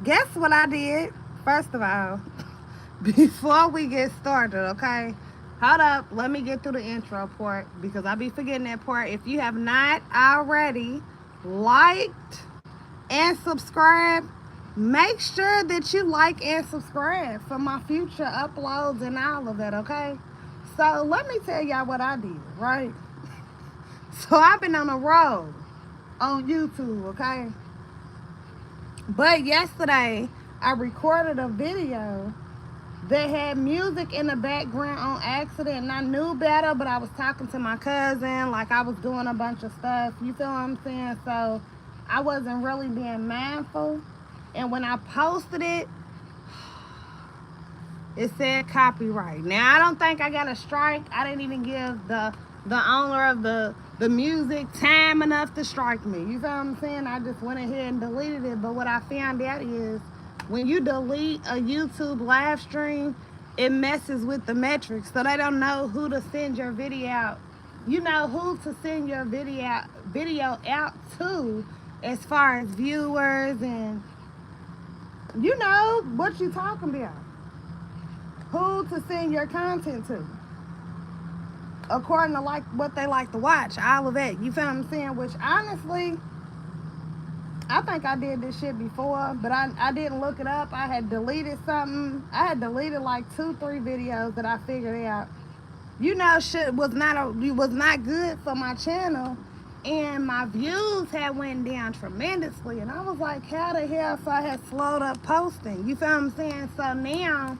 Guess what I did? First of all, before we get started, okay? Hold up, let me get through the intro part because I be forgetting that part. If you have not already liked and subscribed, make sure that you like and subscribe for my future uploads and all of that, okay? So let me tell y'all what I did, right? So I've been on a road on YouTube, okay? But yesterday I recorded a video that had music in the background on accident, and I knew better, but I was talking to my cousin, like I was doing a bunch of stuff. You feel what I'm saying? So I wasn't really being mindful. And when I posted it, it said copyright. Now I don't think I got a strike. I didn't even give the owner of the music time enough to strike me. You feel what I'm saying? I just went ahead and deleted it. But what I found out is when you delete a YouTube live stream, it messes with the metrics. So they don't know who to send your video out. You know who to send your video out to as far as viewers and you know what you talking about. Who to send your content to. According to like what they like to watch, all of that. You feel what I'm saying? Which honestly, I think I did this shit before, but I didn't look it up. I had deleted something. I had deleted like 2-3 videos that I figured out. You know, shit was not good for my channel, and my views had went down tremendously. And I was like, how the hell? So I had slowed up posting. You feel what I'm saying? So now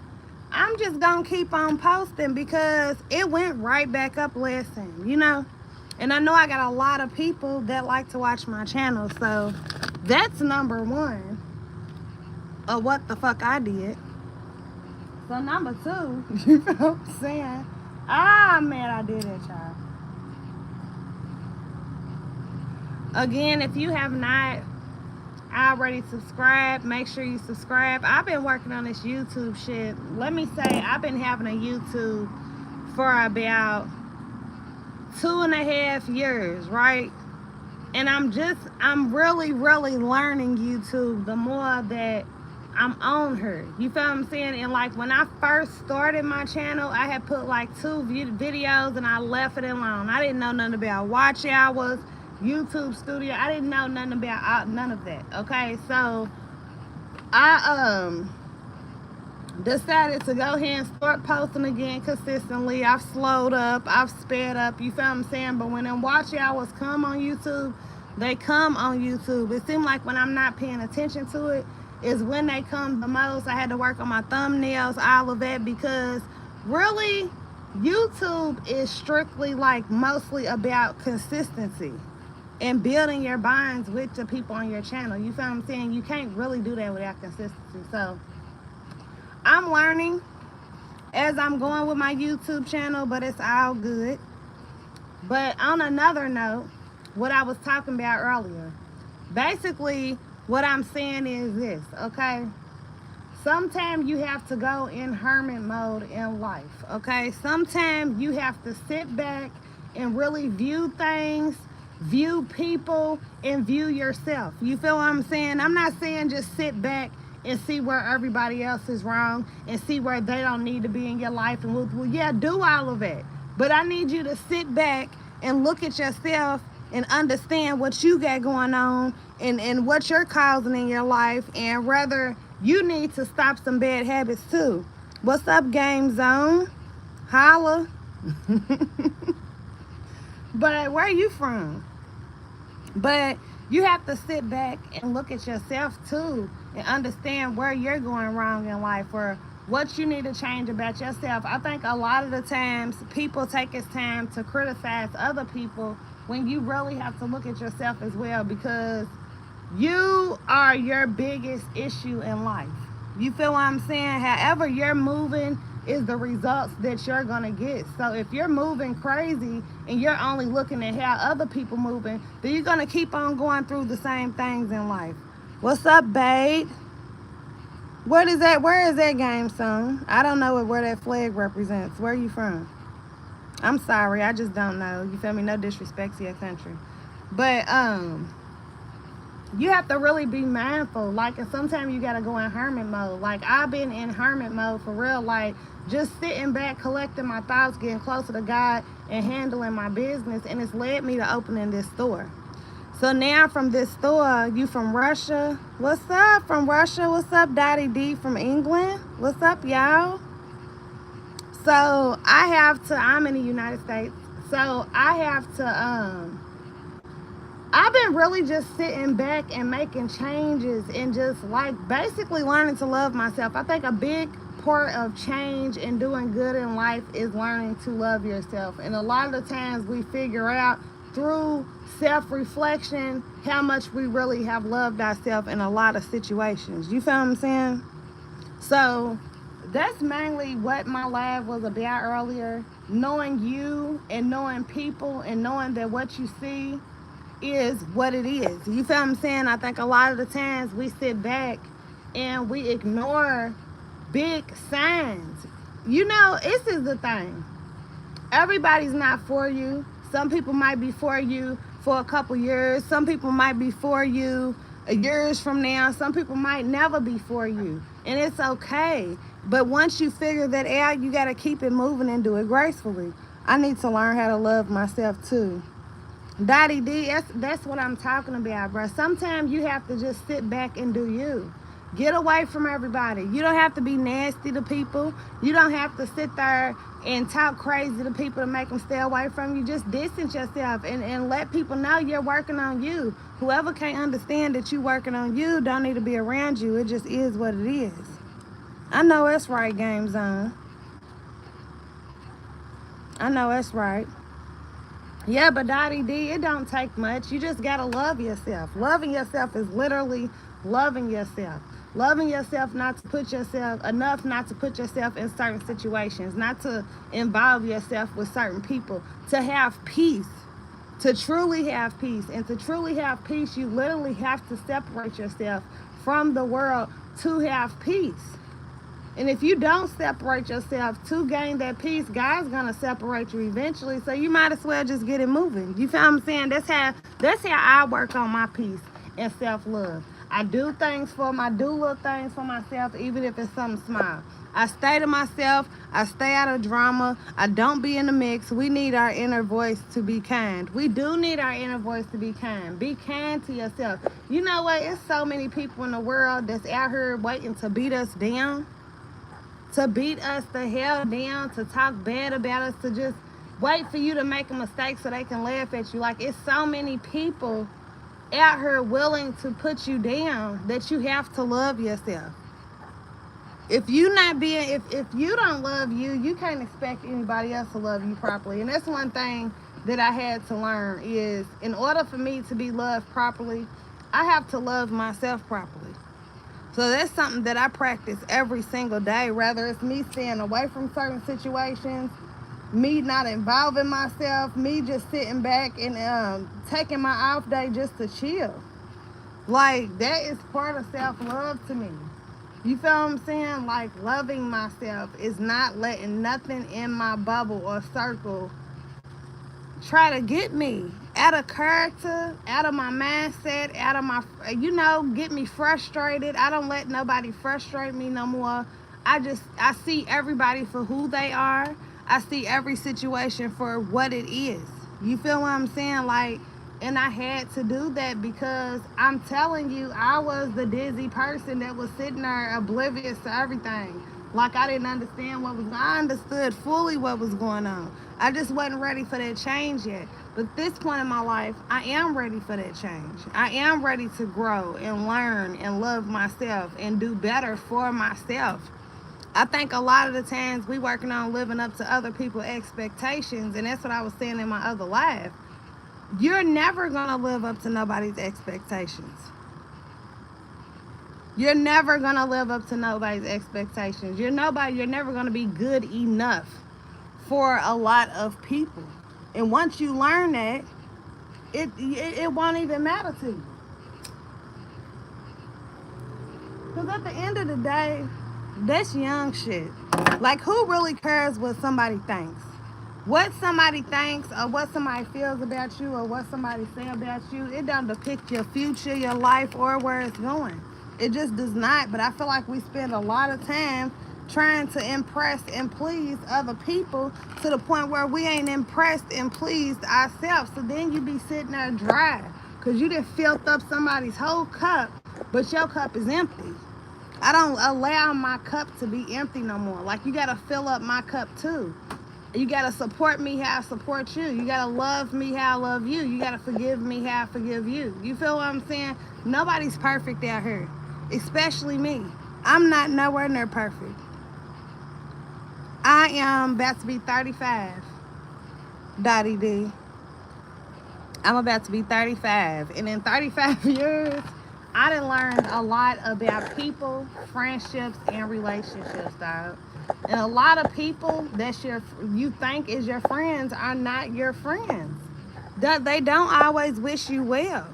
I'm just gonna keep on posting because it went right back up last time, you know? And I know I got a lot of people that like to watch my channel, so that's number one of what the fuck I did. So number two, you know what I'm saying? Ah, man, I did it, y'all. Again, if you have not already subscribed, make sure you subscribe. I've been working on this YouTube shit. Let me say, I've been having a YouTube for about 2.5 years, right? And I'm really learning YouTube the more that I'm on her. You feel what I'm saying? And like when I first started my channel, I had put like 2 videos and I left it alone. I didn't know nothing about watch hours, YouTube studio. I didn't know nothing about none of that. Okay, so I decided to go ahead and start posting again consistently. I've slowed up, I've sped up, you feel what I'm saying? But when them watch hours come on YouTube, they come on YouTube. It seems like when I'm not paying attention to it is when they come the most. I had to work on my thumbnails, all of that, because really YouTube is strictly like mostly about consistency and building your bonds with the people on your channel. You feel what I'm saying? You can't really do that without consistency. So I'm learning as I'm going with my YouTube channel, but it's all good. But on another note, what I was talking about earlier, basically what I'm saying is this, okay? Sometimes you have to go in hermit mode in life, okay? Sometimes you have to sit back and really view things, view people, and view yourself. You feel what I'm saying? I'm not saying just sit back and see where everybody else is wrong and see where they don't need to be in your life. And well, yeah, do all of that. But I need you to sit back and look at yourself and understand what you got going on and what you're causing in your life, and whether you need to stop some bad habits too. What's up, Game Zone? Holla. But where are you from? But you have to sit back and look at yourself too and understand where you're going wrong in life or what you need to change about yourself. I think a lot of the times people take it's time to criticize other people when you really have to look at yourself as well, because you are your biggest issue in life. You feel what I'm saying? However you're moving is the results that you're gonna get. So if you're moving crazy and you're only looking at how other people moving, then you're gonna keep on going through the same things in life. What's up, babe? What is that? Where is that game song? I don't know where that flag represents. Where are you from? I'm sorry, I just don't know. You feel me? No disrespect to your country. But you have to really be mindful. Like, and sometimes you gotta go in hermit mode. Like, I've been in hermit mode for real. Like, just sitting back, collecting my thoughts, getting closer to God, and handling my business. And it's led me to opening this store. So now from this store, you from Russia? What's up from Russia? What's up, Dottie D from England? What's up, y'all? So I'm in the United States. So I've been really just sitting back and making changes and just like basically learning to love myself. I think a big part of change and doing good in life is learning to love yourself. And a lot of the times we figure out through self-reflection how much we really have loved ourselves in a lot of situations. You feel what I'm saying? So that's mainly what my live was about earlier. Knowing you and knowing people and knowing that what you see is what it is. You feel what I'm saying? I think a lot of the times we sit back and we ignore big signs. You know, this is the thing. Everybody's not for you. Some people might be for you for a couple years. Some people might be for you years from now. Some people might never be for you. And it's okay. But once you figure that out, you got to keep it moving and do it gracefully. I need to learn how to love myself too. Dottie D, that's what I'm talking about, bro. Sometimes you have to just sit back and do you. Get away from everybody. You don't have to be nasty to people. You don't have to sit there and talk crazy to people to make them stay away from you. Just distance yourself and let people know you're working on you. Whoever can't understand that you're working on you don't need to be around you. It just is what it is. I know that's right, Game Zone. I know that's right. Yeah, but Dottie D, it don't take much. You just gotta love yourself. Loving yourself is literally loving yourself. Loving yourself not to put yourself enough, not to put yourself in certain situations, not to involve yourself with certain people, to have peace, to truly have peace. And to truly have peace, you literally have to separate yourself from the world to have peace. And if you don't separate yourself to gain that peace, God's gonna separate you eventually. So you might as well just get it moving. You feel what I'm saying? That's how I work on my peace and self-love. I do little things for myself, even if it's something small. I stay to myself. I stay out of drama. I don't be in the mix. We need our inner voice to be kind. We do need our inner voice to be kind. Be kind to yourself. You know what? It's so many people in the world that's out here waiting to beat us down. To beat us the hell down, to talk bad about us, to just wait for you to make a mistake so they can laugh at you. Like, it's so many people out here willing to put you down that you have to love yourself. If you don't love you, you can't expect anybody else to love you properly. And that's one thing that I had to learn is in order for me to be loved properly, I have to love myself properly. So that's something that I practice every single day, whether it's me staying away from certain situations, me not involving myself, me just sitting back and taking my off day just to chill. Like, that is part of self-love to me. You feel what I'm saying? Like, loving myself is not letting nothing in my bubble or circle try to get me out of character, out of my mindset, out of my, get me frustrated. I don't let nobody frustrate me no more. I see everybody for who they are. I see every situation for what it is. You feel what I'm saying? Like, and I had to do that because I'm telling you, I was the dizzy person that was sitting there oblivious to everything. Like, I didn't understand I understood fully what was going on. I just wasn't ready for that change yet. But at this point in my life, I am ready for that change. I am ready to grow and learn and love myself and do better for myself. I think a lot of the times we working on living up to other people's expectations, and that's what I was saying in my other live. You're never gonna live up to nobody's expectations. You're never gonna live up to nobody's expectations. You're never gonna be good enough for a lot of people. And once you learn that, it won't even matter to you. Because at the end of the day, that's young shit. Like, who really cares what somebody thinks? What somebody thinks or what somebody feels about you or what somebody say about you, it don't depict your future, your life, or where it's going. It just does not. But I feel like we spend a lot of time trying to impress and please other people to the point where we ain't impressed and pleased ourselves. So then you be sitting there dry because you done filled up somebody's whole cup, but your cup is empty. I don't allow my cup to be empty no more. Like, you got to fill up my cup too. You gotta support me how I support you. You gotta love me how I love you. You gotta forgive me how I forgive you. You feel what I'm saying? Nobody's perfect out here, especially me. I'm not nowhere near perfect. I am about to be 35, Dottie D. I'm about to be 35. And in 35 years, I done learned a lot about people, friendships, and relationships, dog. And a lot of people that you think is your friends are not your friends. They don't always wish you well.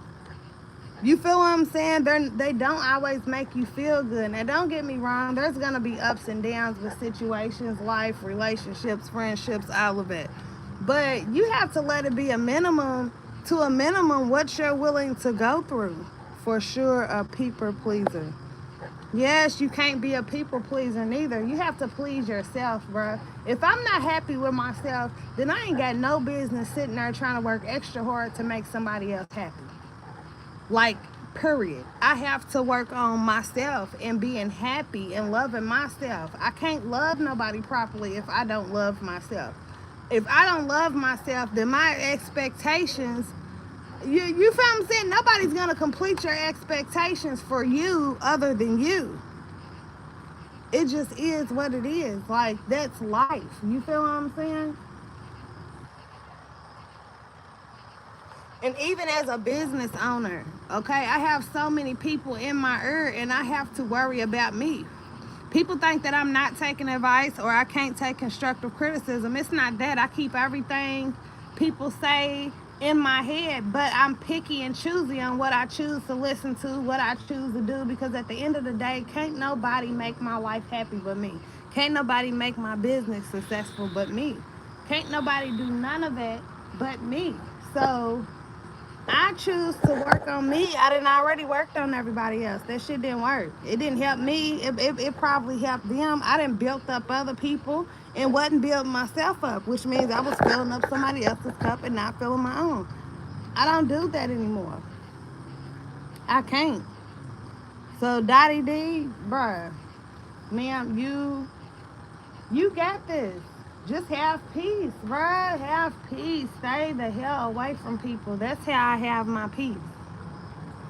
You feel what I'm saying? They don't always make you feel good. Now, don't get me wrong. There's going to be ups and downs with situations, life, relationships, friendships, all of it. But you have to let it be a minimum, to a minimum, what you're willing to go through. For sure, a people pleaser. Yes, you can't be a people pleaser neither. You have to please yourself, bro. If I'm not happy with myself, then I ain't got no business sitting there trying to work extra hard to make somebody else happy. Like, period. I have to work on myself and being happy and loving myself. I can't love nobody properly if I don't love myself. If I don't love myself, then my expectations, you feel what I'm saying? Nobody's going to complete your expectations for you other than you. It just is what it is. Like, that's life. You feel what I'm saying? And even as a business owner, okay, I have so many people in my ear and I have to worry about me. People think that I'm not taking advice or I can't take constructive criticism. It's not that. I keep everything people say in my head, but I'm picky and choosy on what I choose to listen to, what I choose to do, because at the end of the day, can't nobody make my life happy but me. Can't nobody make my business successful but me. Can't nobody do none of that but me. So I choose to work on me. I didn't already worked on everybody else. That shit didn't work. It didn't help me. It probably helped them. I didn't build up other people and wasn't building myself up, which means I was filling up somebody else's cup and not filling my own. I don't do that anymore. I can't. So Dottie D, bruh, ma'am, you got this. Just have peace, bruh. Have peace. Stay the hell away from people. That's how I have my peace.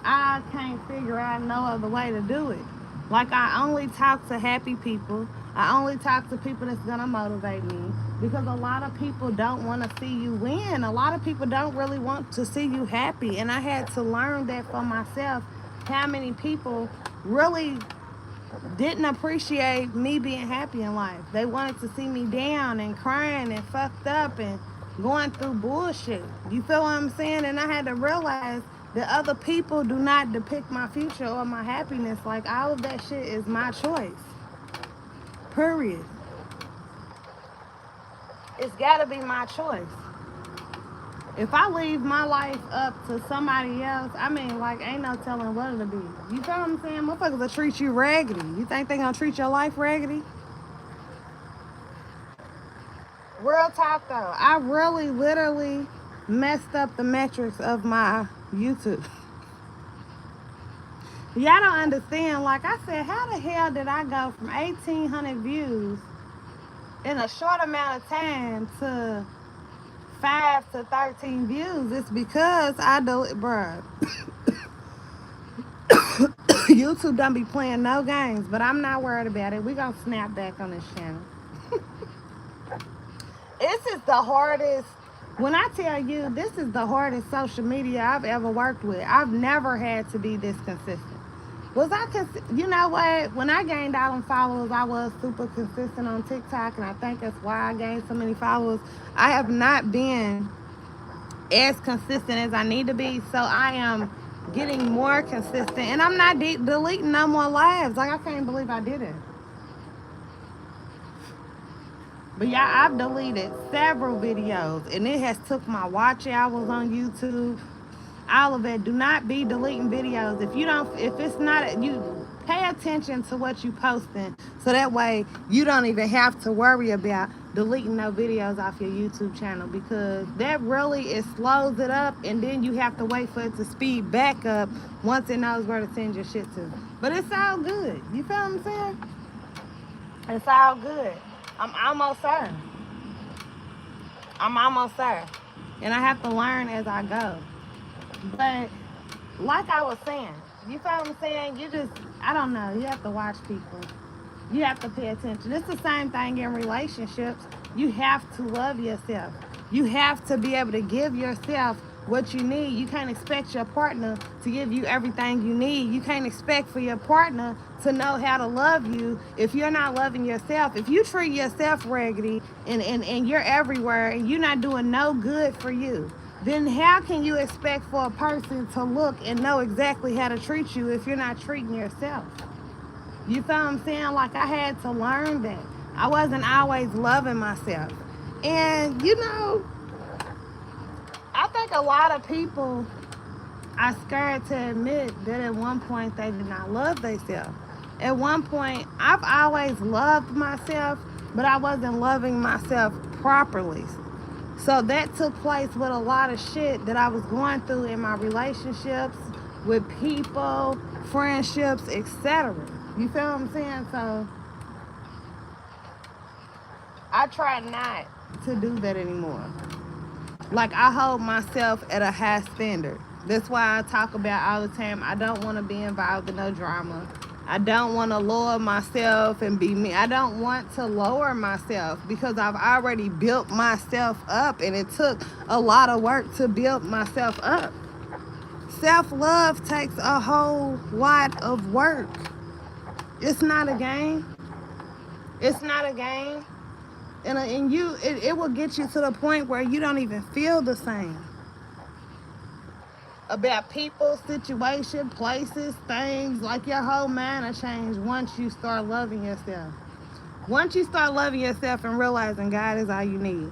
I can't figure out no other way to do it. Like, I only talk to happy people. I only talk to people that's gonna motivate me. Because a lot of people don't want to see you win. A lot of people don't really want to see you happy. And I had to learn that for myself. How many people really didn't appreciate me being happy in life. They wanted to see me down and crying and fucked up and going through bullshit. You feel what I'm saying? And I had to realize that other people do not depict my future or my happiness. Like, all of that shit is my choice. Period. It's gotta be my choice. If I leave my life up to somebody else, I mean, like, ain't no telling what it'll be. You feel what I'm saying? Motherfuckers will treat you raggedy. You think they gonna treat your life raggedy? Real talk, though. I really, literally messed up the metrics of my YouTube. Y'all don't understand. Like I said, how the hell did I go from 1,800 views in a short amount of time to 5 to 13 views? It's because I do it, bruh. YouTube don't be playing no games, but I'm not worried about it. We gonna snap back on this channel. This is the hardest. When I tell you, this is the hardest social media I've ever worked with. I've never had to be this consistent. Was I you know what? When I gained all them followers, I was super consistent on TikTok, and I think that's why I gained so many followers. I have not been as consistent as I need to be, so I am getting more consistent, and I'm not deleting no more lives. Like, I can't believe I did it. But yeah, I've deleted several videos, and it has took my watch hours on YouTube. All of it. Do not be deleting videos if you don't. If it's not, you pay attention to what you posting, so that way you don't even have to worry about deleting no videos off your YouTube channel, because that really it slows it up, and then you have to wait for it to speed back up once it knows where to send your shit to. But it's all good. You feel what I'm saying? It's all good. I'm almost there. I'm almost there. And I have to learn as I go. But like I was saying, you feel what I'm saying? You just, I don't know. You have to watch people. You have to pay attention. It's the same thing in relationships. You have to love yourself. You have to be able to give yourself what you need. You can't expect your partner to give you everything you need. You can't expect for your partner to know how to love you if you're not loving yourself. If you treat yourself raggedy and you're everywhere and you're not doing no good for you, then how can you expect for a person to look and know exactly how to treat you if you're not treating yourself? You feel what I'm saying? Like, I had to learn that. I wasn't always loving myself. And, I think a lot of people are scared to admit that at one point they did not love themselves. At one point, I've always loved myself, but I wasn't loving myself properly. So that took place with a lot of shit that I was going through in my relationships, with people, friendships, etc. You feel what I'm saying? So I try not to do that anymore. Like, I hold myself at a high standard. That's why I talk about all the time, I don't want to be involved in no drama. I don't want to lower myself and be me. I don't want to lower myself because I've already built myself up, and it took a lot of work to build myself up. Self-love takes a whole lot of work. It's not a game. It's not a game. And it will get you to the point where you don't even feel the same about people, situation, places, things. Like, your whole mind will change once you start loving yourself. Once you start loving yourself and realizing God is all you need.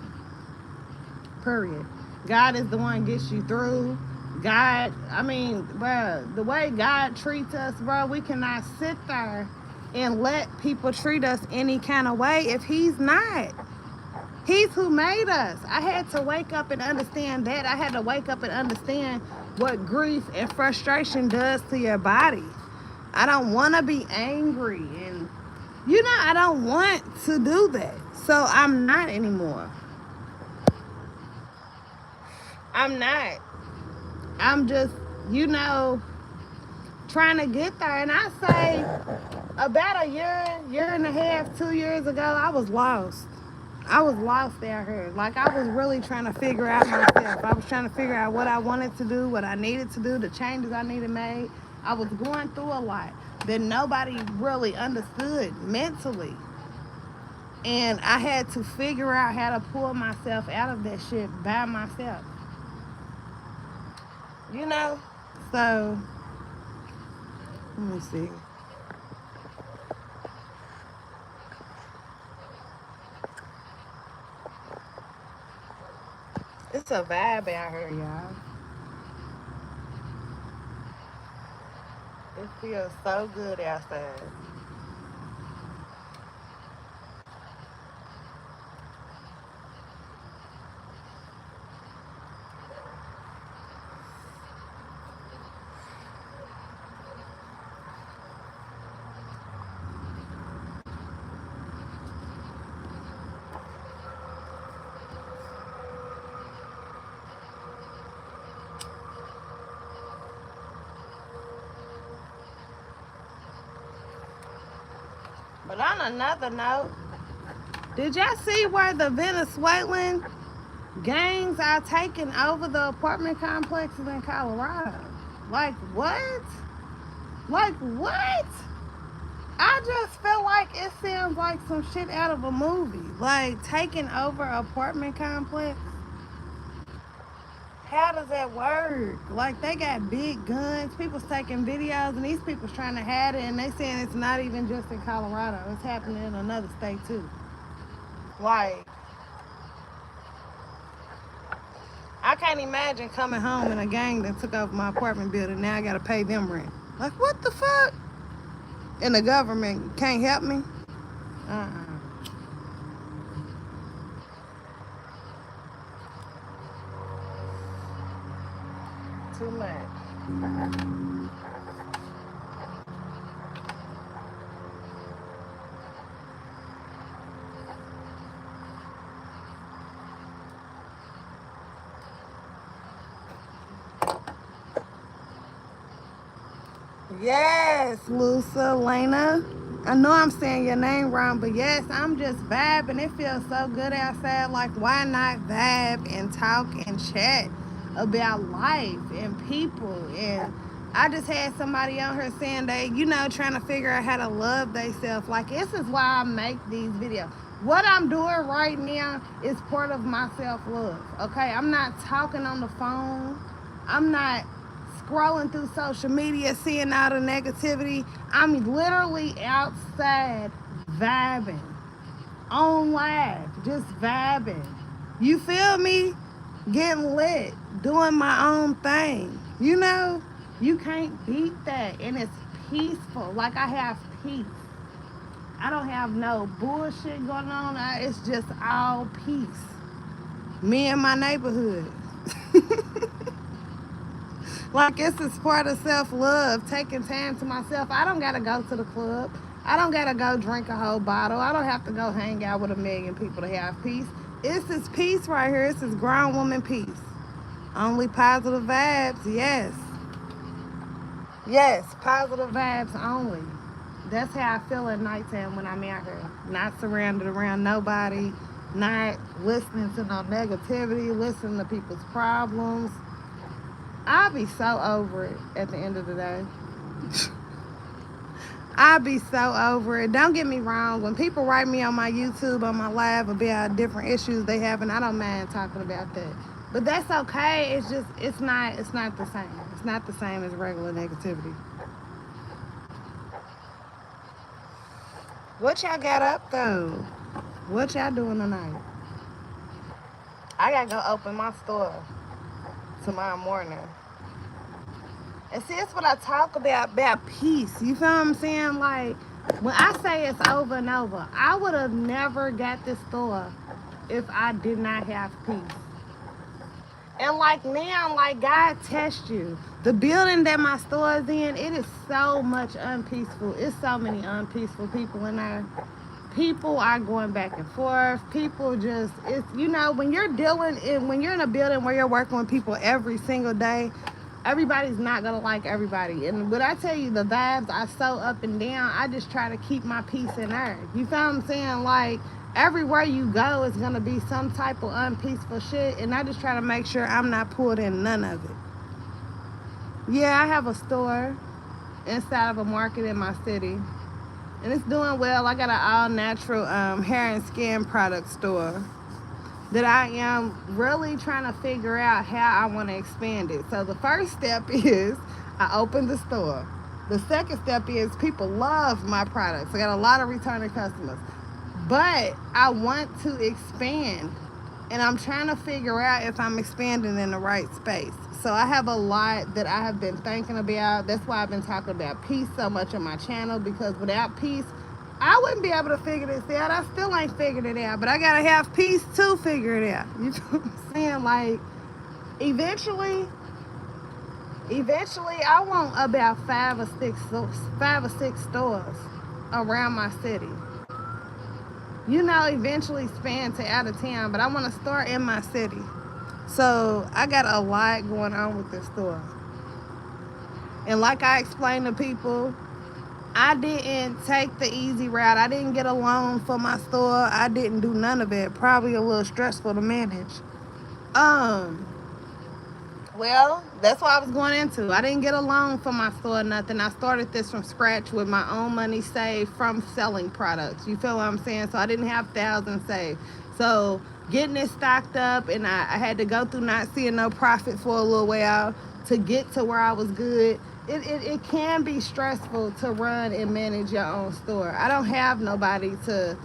Period. God is the one that gets you through. God, I mean, bro, the way God treats us, bro, we cannot sit there and let people treat us any kind of way if He's not. He's who made us. I had to wake up and understand that. I had to wake up and understand what grief and frustration does to your body. I don't want to be angry, and I don't want to do that. So I'm not anymore. I'm not. I'm just, trying to get there. And I say about a year and a half, 2 years ago, I was lost. I was lost out here. Like, I was really trying to figure out myself. I was trying to figure out what I wanted to do, what I needed to do, the changes I needed made. I was going through a lot that nobody really understood mentally. And I had to figure out how to pull myself out of that shit by myself. So, let me see. It's a vibe out here, y'all. It feels so good outside. But on another note, did y'all see where the Venezuelan gangs are taking over the apartment complexes in Colorado? Like, what? Like, what? I just feel like it sounds like some shit out of a movie. Like, taking over apartment complex. How does that work? Like, they got big guns, people's taking videos, and these people's trying to hide it, and they saying it's not even just in Colorado. It's happening in another state, too. Like, I can't imagine coming home in a gang that took over my apartment building. Now I gotta pay them rent. Like, what the fuck? And the government can't help me? Uh-uh. Too much. Yes, Lusa, Lena. I know I'm saying your name wrong, but yes, I'm just vibing. It feels so good outside. Like, why not vibe and talk and chat about life and people? And I just had somebody on here saying they, trying to figure out how to love themselves. Like, this is why I make these videos. What I'm doing right now is part of my self-love, okay? I'm not talking on the phone. I'm not scrolling through social media, seeing all the negativity. I'm literally outside vibing, on live, just vibing. You feel me? Getting lit, doing my own thing. You can't beat that. And it's peaceful. Like, I have peace. I don't have no bullshit going on. It's just all peace. Me and my neighborhood. Like, this is part of self-love, taking time to myself. I don't got to go to the club. I don't got to go drink a whole bottle. I don't have to go hang out with a million people to have peace. It's this peace right here. It's this grown woman peace. Only positive vibes, yes. Yes, positive vibes only. That's how I feel at nighttime when I'm out here. Not surrounded around nobody, not listening to no negativity, listening to people's problems. I'll be so over it at the end of the day. I'll be so over it. Don't get me wrong. When people write me on my YouTube, on my live about different issues they have, and I don't mind talking about that. But that's okay. It's just, it's not the same. It's not the same as regular negativity. What y'all got up though? What y'all doing tonight? I gotta go open my store tomorrow morning. And see, that's what I talk about peace. You feel what I'm saying? Like, when I say it's over and over, I would have never got this store if I did not have peace. And like now, like, God tests you. The building that my store is in, it is so much unpeaceful. It's so many unpeaceful people in there. People are going back and forth. People just, it's, when you're in a building where you're working with people every single day, everybody's not gonna like everybody. And when I tell you the vibes are so up and down, I just try to keep my peace in there. You feel what I'm saying? Like, everywhere you go is gonna be some type of unpeaceful shit, and I just try to make sure I'm not pulled in none of it. Yeah, I have a store inside of a market in my city, and it's doing well. I got an all-natural hair and skin product store that I am really trying to figure out how I want to expand it. So the first step is I opened the store. The second step is people love my products. I got a lot of returning customers. But I want to expand, and I'm trying to figure out if I'm expanding in the right space. So I have a lot that I have been thinking about. That's why I've been talking about peace so much on my channel, because without peace, I wouldn't be able to figure this out. I still ain't figured it out, but I gotta have peace to figure it out. You know what I'm saying? Like, eventually, I want about five or six stores around my city. Eventually span to out of town, but I want to start in my city. So I got a lot going on with this store. And like I explained to people, I didn't take the easy route. I didn't get a loan for my store. I didn't do none of it. Probably a little stressful to manage. Well, that's what I was going into. I didn't get a loan for my store or nothing. I started this from scratch with my own money saved from selling products. You feel what I'm saying? So I didn't have thousands saved. So getting it stocked up, and I had to go through not seeing no profit for a little while to get to where I was good. It can be stressful to run and manage your own store. I don't have nobody to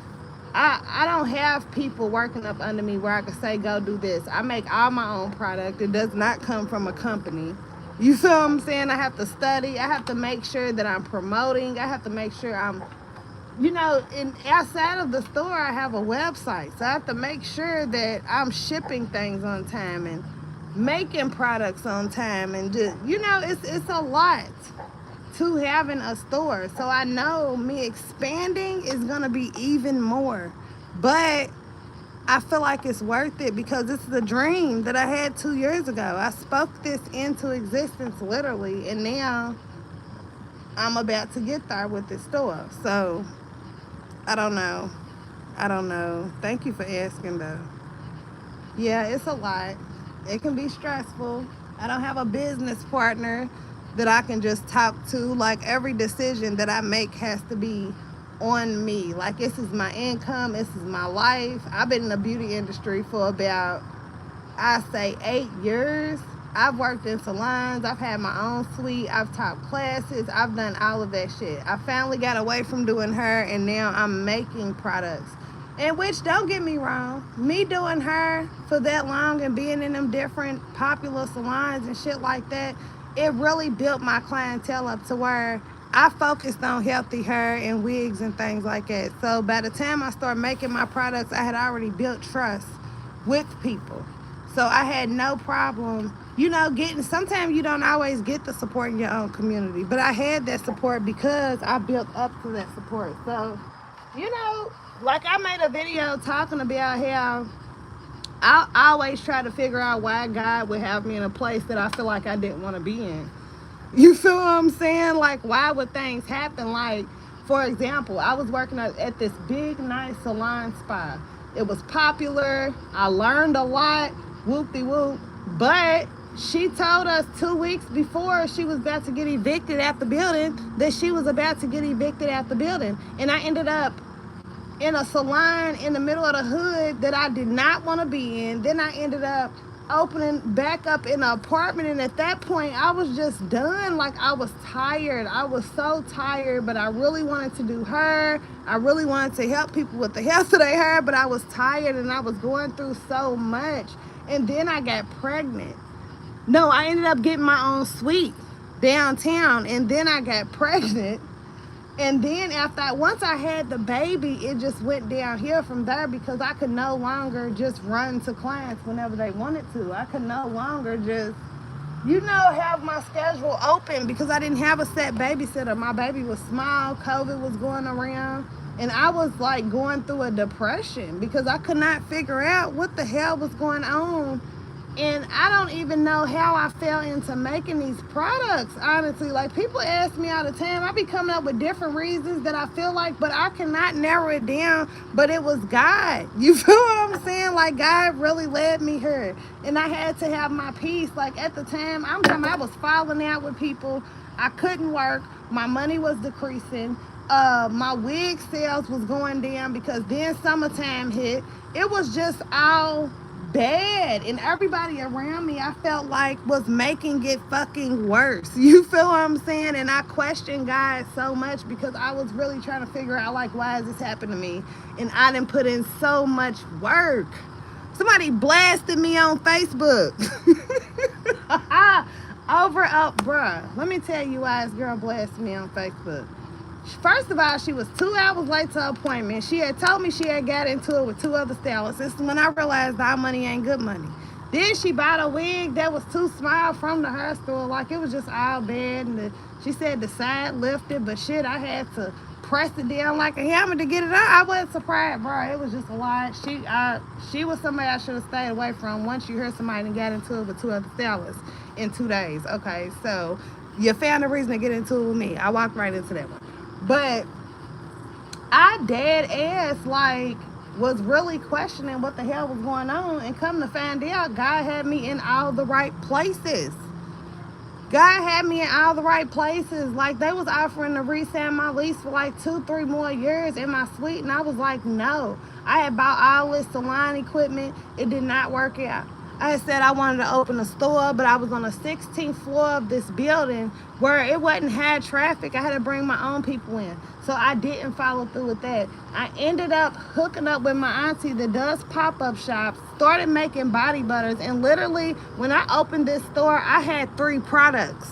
I don't have people working up under me where I can say go do this. I make all my own product. It does not come from a company. You feel what I'm saying? I have to study. I have to make sure that I'm promoting. I have to make sure I'm, in outside of the store, I have a website. So I have to make sure that I'm shipping things on time and making products on time, and just, it's a lot to having a store. So I know me expanding is going to be even more. But I feel like it's worth it because it's the dream that I had 2 years ago. I spoke this into existence literally, and now I'm about to get there with this store. So I don't know. I don't know. Thank you for asking though. Yeah, it's a lot. It can be stressful. I don't have a business partner that I can just talk to. Like every decision that I make has to be on me. Like this is my income, this is my life. I've been in the beauty industry for about, I say, 8 years. I've worked in salons. I've had my own suite. I've taught classes. I've done all of that shit. I finally got away from doing hair, and now I'm making products. And which, don't get me wrong, me doing hair for that long and being in them different popular salons and shit like that, it really built my clientele up to where I focused on healthy hair and wigs and things like that. So by the time I started making my products, I had already built trust with people. So I had no problem, getting, sometimes you don't always get the support in your own community, but I had that support because I built up to that support. So, you know, like I made a video talking about how I always try to figure out why God would have me in a place that I feel like I didn't want to be in. You feel what I'm saying? Like, why would things happen? Like, for example, I was working at this big, nice salon spa. It was popular. I learned a lot. Whoop-de-whoop. But she told us 2 weeks before she was about to get evicted out the building that she was about to get evicted out the building. And I ended up in a salon in the middle of the hood that I did not want to be in. Then I ended up opening back up in an apartment, and at that point I was just done. Like, I was tired. I was so tired, but I really wanted to do hair. I really wanted to help people with the health of their hair, but I was tired and I was going through so much. And then I got pregnant. No, I ended up getting my own suite downtown, and then I got pregnant. And then once I had the baby, it just went downhill from there because I could no longer just run to clients whenever they wanted to. I could no longer just, have my schedule open because I didn't have a set babysitter. My baby was small, COVID was going around, and I was like going through a depression because I could not figure out what the hell was going on. And I don't even know how I fell into making these products, honestly. Like, people ask me all the time. I be coming up with different reasons that I feel like, but I cannot narrow it down. But it was God. You feel what I'm saying? Like, God really led me here. And I had to have my peace. Like, at the time, I was falling out with people. I couldn't work. My money was decreasing. My wig sales was going down because then summertime hit. It was just all bad, and everybody around me, I felt like, was making it fucking worse. You feel what I'm saying? And I questioned God so much because I was really trying to figure out, like, why is this happening to me? And I didn't put in so much work. Somebody blasted me on Facebook. Bruh, let me tell you why this girl blasted me on Facebook. First of all, she was 2 hours late to her appointment. She had told me she had got into it with 2 other stylists. This is when I realized our money ain't good money. Then she bought a wig that was too small from the hair store. Like, it was just all bad. And she said the side lifted, but shit, I had to press it down like a hammer to get it out. I wasn't surprised, bro. It was just a lot. She was somebody I should have stayed away from once you heard somebody that got into it with 2 other stylists in 2 days. Okay, so you found a reason to get into it with me. I walked right into that one. But I dead ass, like, was really questioning what the hell was going on, and come to find out, God had me in all the right places. God had me in all the right places. Like, they was offering to re-sign my lease for like 2-3 more years in my suite, and I was like, no. I had bought all this salon equipment. It did not work out. I said I wanted to open a store, but I was on the 16th floor of this building where it wasn't had traffic. I had to bring my own people in. So I didn't follow through with that. I ended up hooking up with my auntie that does pop-up shops, started making body butters, and literally when I opened this store, I had 3 products.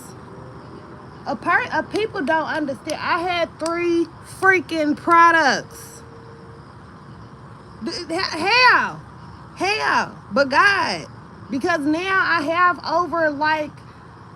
People don't understand. I had 3 freaking products. Hell. Hell. But God. Because now I have over like,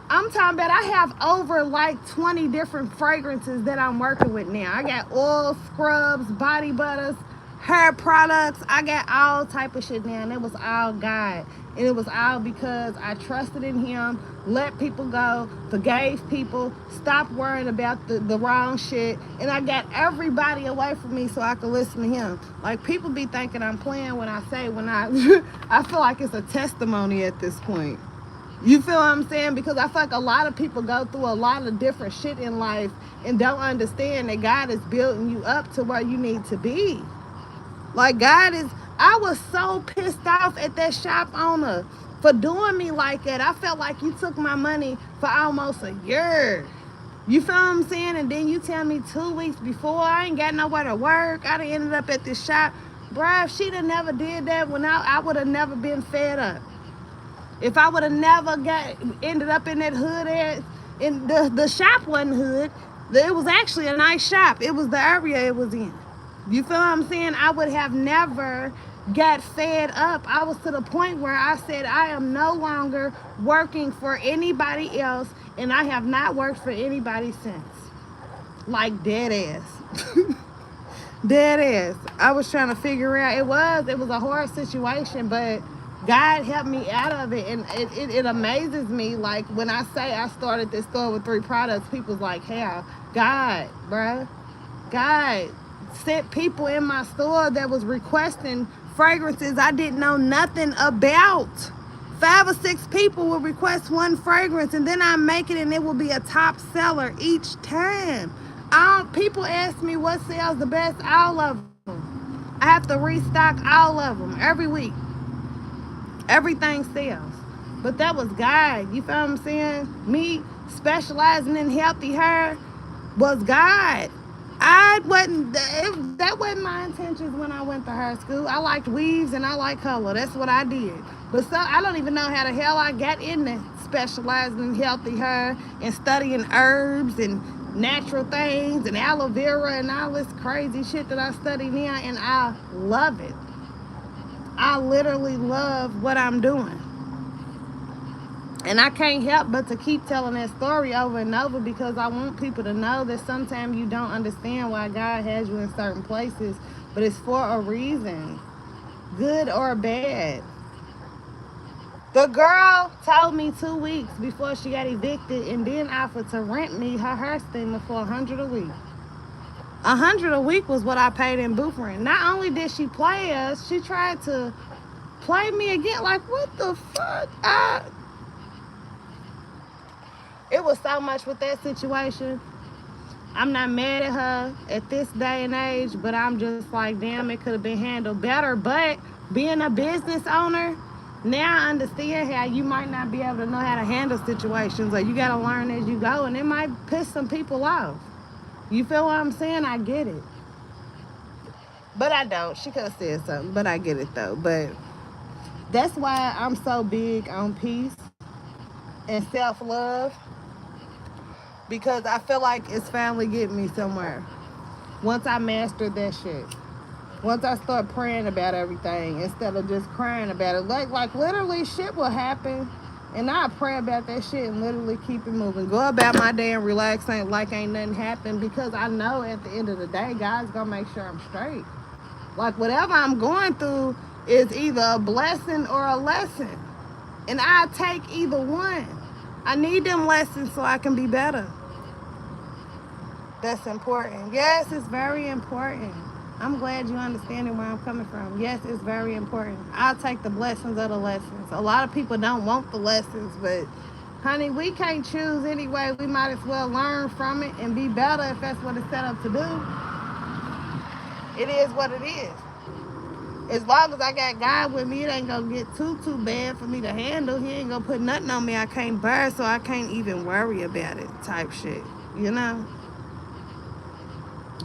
I'm talking about I have over like 20 different fragrances that I'm working with now. I got oil, scrubs, body butters, hair products. I got all type of shit now. And it was all God. And it was all because I trusted in him, let people go, forgave people, stopped worrying about the wrong shit. And I got everybody away from me so I could listen to him. Like, people be thinking I'm playing when I say I feel like it's a testimony at this point. You feel what I'm saying? Because I feel like a lot of people go through a lot of different shit in life and don't understand that God is building you up to where you need to be. Like, I was so pissed off at that shop owner for doing me like that. I felt like you took my money for almost a year. You feel what I'm saying? And then you tell me 2 weeks before I ain't got nowhere to work. I done ended up at this shop. Bruh, if she'd have never did that, when I would have never been fed up. If I would have never ended up in that hood, in the shop wasn't hood. It was actually a nice shop. It was the area it was in. You feel what I'm saying? I would have never got fed up. I was to the point where I said I am no longer working for anybody else, and I have not worked for anybody since. Like, dead ass. Dead ass. I was trying to figure out, it was a hard situation, but God helped me out of it. And it amazes me, like, when I say I started this store with 3 products, people's like, hell, God, bruh. God sent people in my store that was requesting fragrances I didn't know nothing about. 5 or 6 people will request one fragrance, and then I make it, and it will be a top seller each time. People ask me what sells the best. All of them. I have to restock all of them every week. Everything sells. But that was God. You feel what I'm saying? Me specializing in healthy hair was God. That wasn't my intentions when I went to hair school. I liked weaves and I like color. That's what I did. But so I don't even know how the hell I got into specializing in healthy hair and studying herbs and natural things and aloe vera and all this crazy shit that I study now, and I love it. I literally love what I'm doing. And I can't help but to keep telling that story over and over, because I want people to know that sometimes you don't understand why God has you in certain places, but it's for a reason, good or bad. The girl told me 2 weeks before she got evicted, and then offered to rent me her hair steamer for $100 a week. $100 a week was what I paid in booth rent. Not only did she play us, she tried to play me again. Like, what the fuck? It was so much with that situation. I'm not mad at her at this day and age, but I'm just like, damn, it could have been handled better. But being a business owner, now I understand how you might not be able to know how to handle situations, or you got to learn as you go, and it might piss some people off. You feel what I'm saying? I get it. But I don't. She could have said something, but I get it though. But that's why I'm so big on peace and self-love, because I feel like it's finally getting me somewhere. Once I mastered that shit. Once I start praying about everything instead of just crying about it. Like literally shit will happen, and I pray about that shit and literally keep it moving. Go about my day and relax, ain't nothing happened, because I know at the end of the day, God's gonna make sure I'm straight. Like, whatever I'm going through is either a blessing or a lesson, and I take either one. I need them lessons so I can be better. That's important. Yes, it's very important. I'm glad you understand where I'm coming from. Yes, it's very important. I'll take the blessings of the lessons. A lot of people don't want the lessons, but honey, we can't choose anyway. We might as well learn from it and be better if that's what it's set up to do. It is what it is. As long as I got God with me, it ain't gonna get too bad for me to handle. He ain't gonna put nothing on me I can't bear, so I can't even worry about it type shit. You know?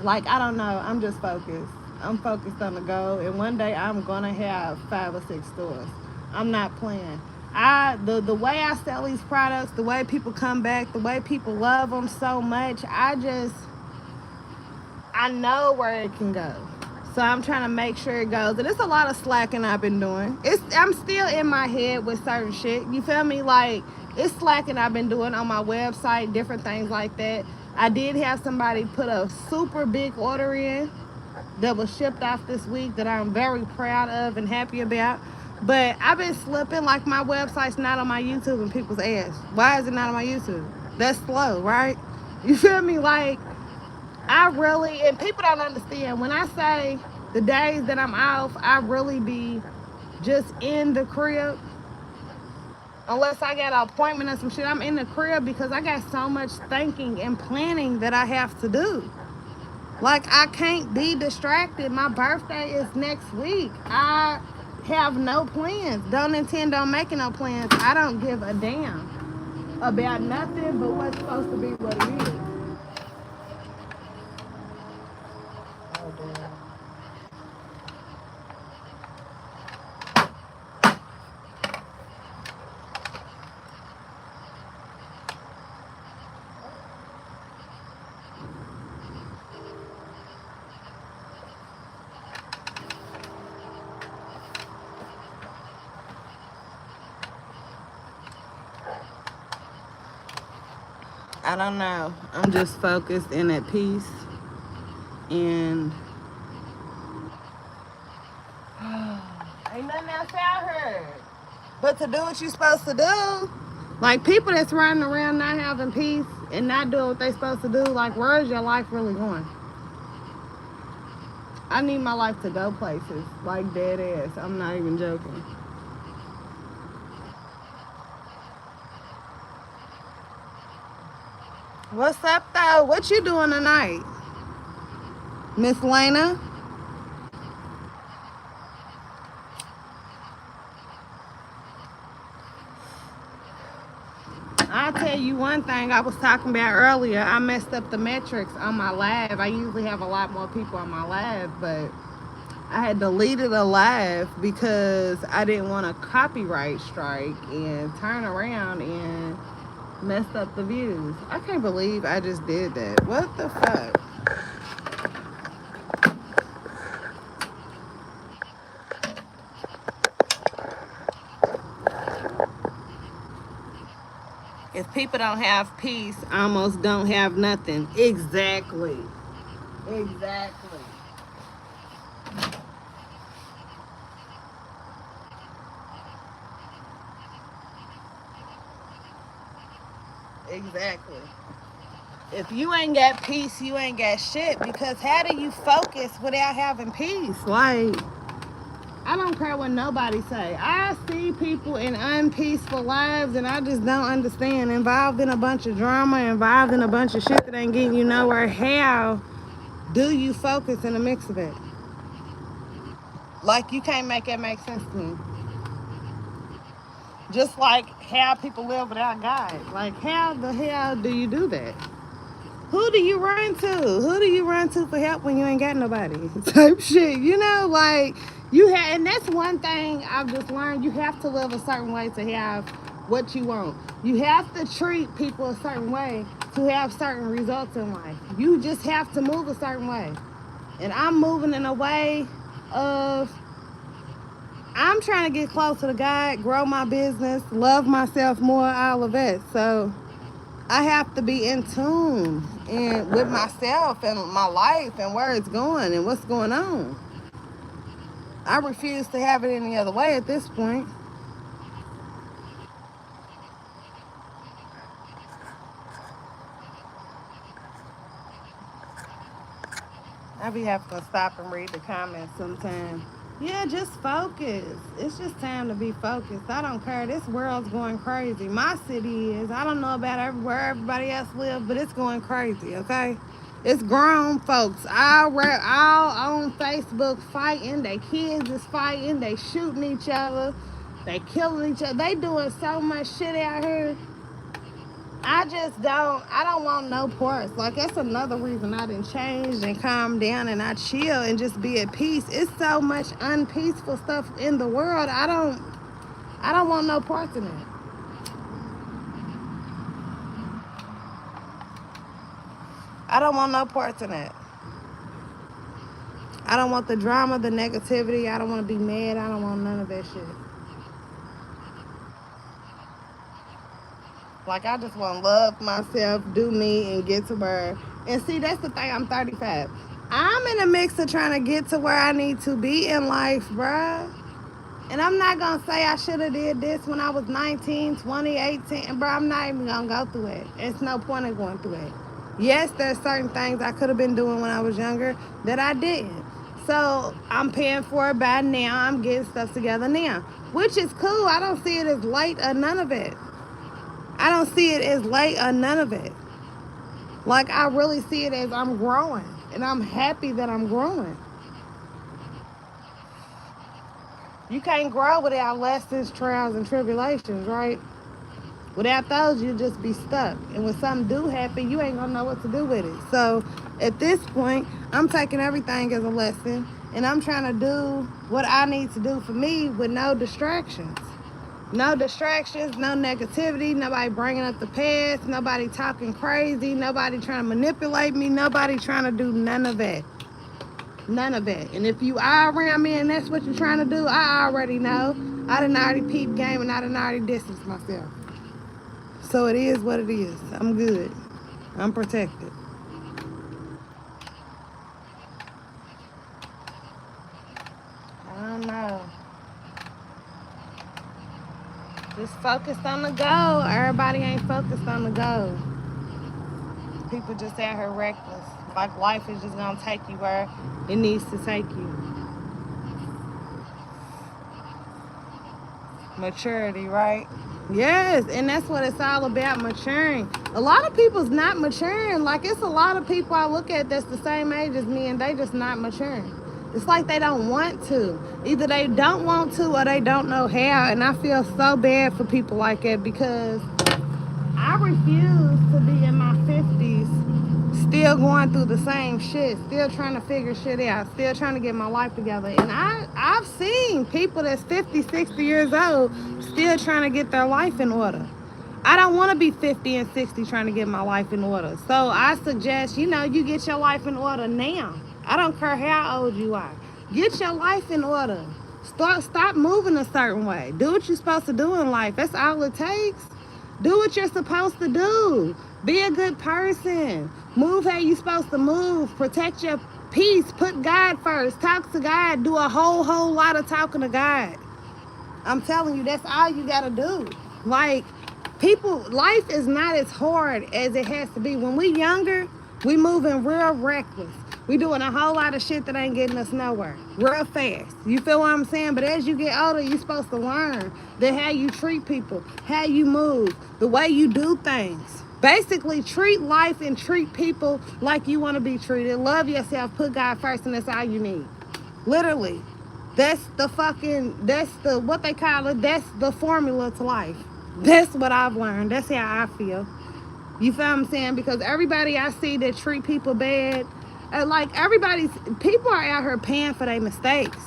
Like, I don't know. I'm just focused. I'm focused on the goal, and one day I'm gonna have 5 or 6 stores. I'm not playing. The way I sell these products, the way people come back, the way people love them so much, I know where it can go. So I'm trying to make sure it goes. And it's a lot of slacking I've been doing. I'm still in my head with certain shit. You feel me? Like, it's slacking I've been doing on my website, different things like that. I did have somebody put a super big order in that was shipped off this week that I'm very proud of and happy about. But I've been slipping, like my website's not on my YouTube, and people's ask, why is it not on my YouTube? That's slow, right? You feel me? Like, I really, and people don't understand, when I say the days that I'm off, I really be just in the crib. Unless I got an appointment or some shit, I'm in the crib because I got so much thinking and planning that I have to do. Like, I can't be distracted. My birthday is next week. I have no plans. Don't intend on making no plans. I don't give a damn about nothing but what's supposed to be what it is. Oh, damn. I don't know. I'm just focused and at peace. And ain't nothing else out here but to do what you're supposed to do. Like, people that's running around not having peace and not doing what they supposed to do, like, where's your life really going? I need my life to go places, like dead ass. I'm not even joking. What's up, though? What you doing tonight, Miss Lena? I'll tell you one thing I was talking about earlier. I messed up the metrics on my live. I usually have a lot more people on my live, but I had deleted a live because I didn't want a copyright strike and turn around and messed up the views. I can't believe I just did that. What the fuck? If people don't have peace, almost don't have nothing. Exactly. Exactly. Exactly. If you ain't got peace, you ain't got shit. Because how do you focus without having peace? Like, I don't care what nobody say. I see people in unpeaceful lives, and I just don't understand. Involved in a bunch of drama, involved in a bunch of shit that ain't getting you nowhere. How do you focus in the mix of it? Like, you can't make it make sense to me. Just like how people live without God. Like, how the hell do you do that? Who do you run to? Who do you run to for help when you ain't got nobody? Type shit. You know, like, you have, and that's one thing I've just learned. You have to live a certain way to have what you want. You have to treat people a certain way to have certain results in life. You just have to move a certain way. And I'm moving in a way of, I'm trying to get closer to God, grow my business, love myself more, all of that. So I have to be in tune and with myself and my life and where it's going and what's going on. I refuse to have it any other way at this point. I be having to stop and read the comments sometimes. Yeah, just focus. It's just time to be focused. I don't care. This world's going crazy. My city is. I don't know about everywhere everybody else lives, but it's going crazy, okay? It's grown folks all on Facebook fighting. Their kids is fighting. They shooting each other. They killing each other. They doing so much shit out here. I don't want no parts. Like, that's another reason I done changed and calm down and I chill and just be at peace. It's so much unpeaceful stuff in the world. I don't want no parts in it. I don't want no parts in it. I don't want the drama, the negativity. I don't want to be mad. I don't want none of that shit. Like, I just want to love myself, do me, and get to where. And see, that's the thing. I'm 35. I'm in a mix of trying to get to where I need to be in life, bruh. And I'm not going to say I should have did this when I was 19, 20, 18. Bro, I'm not even going to go through it. It's no point in going through it. Yes, there's certain things I could have been doing when I was younger that I didn't. So I'm paying for it by now. I'm getting stuff together now, which is cool. I don't see it as late or none of it. I don't see it as late or none of it. Like, I really see it as I'm growing. And I'm happy that I'm growing. You can't grow without lessons, trials, and tribulations, right? Without those, you'll just be stuck. And when something do happen, you ain't gonna know what to do with it. So at this point, I'm taking everything as a lesson, and I'm trying to do what I need to do for me with no distractions. No distractions, no negativity, nobody bringing up the past, nobody talking crazy, nobody trying to manipulate me, nobody trying to do none of that. None of that. And if you are around me and that's what you're trying to do, I already know. I done already peep game and I done already distanced myself. So it is what it is. I'm good. I'm protected. I don't know. Just focused on the goal. Everybody ain't focused on the goal. People just out here reckless. Like, life is just gonna take you where it needs to take you. Maturity, right? Yes, and that's what it's all about, maturing. A lot of people's not maturing. Like, it's a lot of people I look at that's the same age as me and they just not maturing. It's like they don't want to. Either they don't want to or they don't know how. And I feel so bad for people like that because I refuse to be in my 50s still going through the same shit, still trying to figure shit out, still trying to get my life together. And I've seen people that's 50, 60 years old still trying to get their life in order. I don't want to be 50 and 60 trying to get my life in order. So I suggest, you get your life in order now. I don't care how old you are. Get your life in order. Stop moving a certain way. Do what you're supposed to do in life. That's all it takes. Do what you're supposed to do. Be a good person. Move how you're supposed to move. Protect your peace. Put God first. Talk to God. Do a whole lot of talking to God. I'm telling you, that's all you gotta do. Like, life is not as hard as it has to be. When we younger, we moving real reckless. We doing a whole lot of shit that ain't getting us nowhere. Real fast. You feel what I'm saying? But as you get older, you're supposed to learn that how you treat people, how you move, the way you do things. Basically, treat life and treat people like you want to be treated. Love yourself, put God first, and that's all you need. Literally. That's what they call it, that's the formula to life. That's what I've learned. That's how I feel. You feel what I'm saying? Because everybody I see that treat people bad, people are out here paying for their mistakes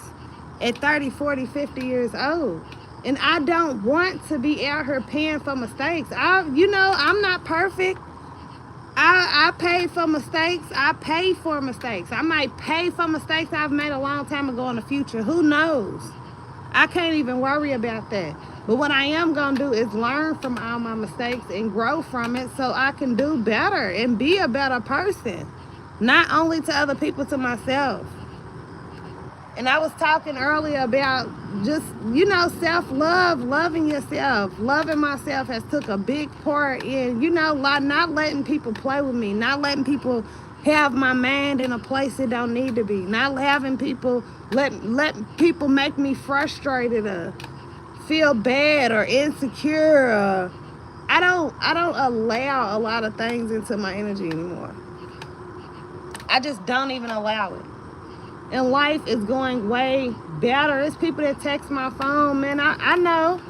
at 30, 40, 50 years old. And I don't want to be out here paying for mistakes. I'm not perfect. I paid for mistakes. I pay for mistakes. I might pay for mistakes I've made a long time ago in the future. Who knows? I can't even worry about that. But what I am going to do is learn from all my mistakes and grow from it so I can do better and be a better person. Not only to other people, to myself. And I was talking earlier about just, self-love, loving yourself. Loving myself has took a big part in, not letting people play with me. Not letting people have my mind in a place it don't need to be. Not having people, let people make me frustrated or feel bad or insecure. I don't allow a lot of things into my energy anymore. I just don't even allow it. And life is going way better. There's people that text my phone, man. I know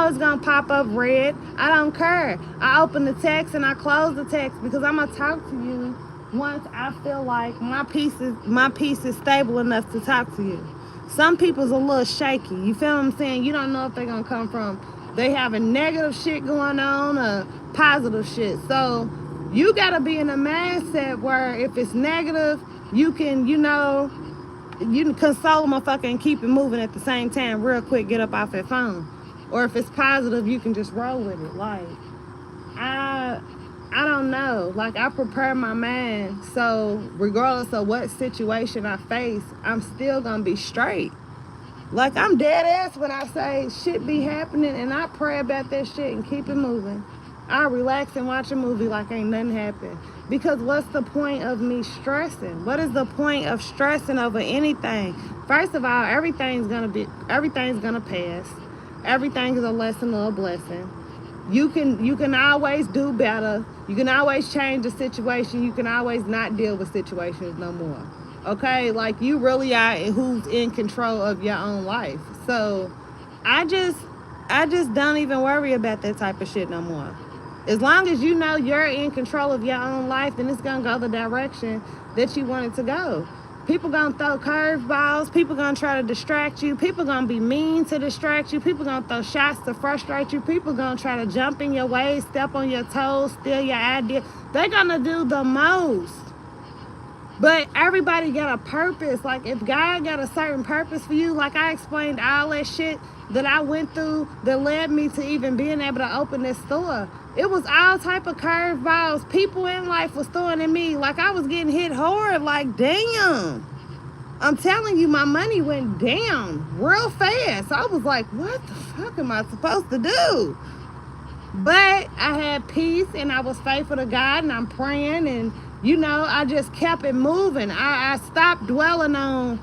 it's gonna pop up red. I don't care. I open the text and I close the text because I'm gonna talk to you once I feel like my piece is stable enough to talk to you. Some people's a little shaky. You feel what I'm saying? You don't know if they're gonna come from they having negative shit going on or positive shit. So you gotta be in a mindset where if it's negative, you can, you can console a motherfucker and keep it moving at the same time real quick, get up off that phone. Or if it's positive, you can just roll with it. Like, I don't know. Like, I prepare my mind so regardless of what situation I face, I'm still gonna be straight. Like, I'm dead ass when I say shit be happening and I pray about that shit and keep it moving. I relax and watch a movie like ain't nothing happened. Because what's the point of me stressing? What is the point of stressing over anything? First of all, everything's gonna pass. Everything is a lesson or a blessing. You can always do better. You can always change the situation. You can always not deal with situations no more. Okay? Like, you really are who's in control of your own life. So I just don't even worry about that type of shit no more. As long as you know you're in control of your own life, then it's gonna go the direction that you want it to go. People gonna throw curveballs. People gonna try to distract you. People gonna be mean to distract you. People gonna throw shots to frustrate you. People gonna try to jump in your way, step on your toes, steal your idea. They're gonna do the most. But everybody got a purpose. Like, if God got a certain purpose for you, like I explained all that shit that I went through that led me to even being able to open this store. It was all type of curveballs. People in life was throwing at me. Like, I was getting hit hard. Like, damn. I'm telling you, my money went down real fast. I was like, what the fuck am I supposed to do? But I had peace and I was faithful to God and I'm praying and, I just kept it moving. I stopped dwelling on,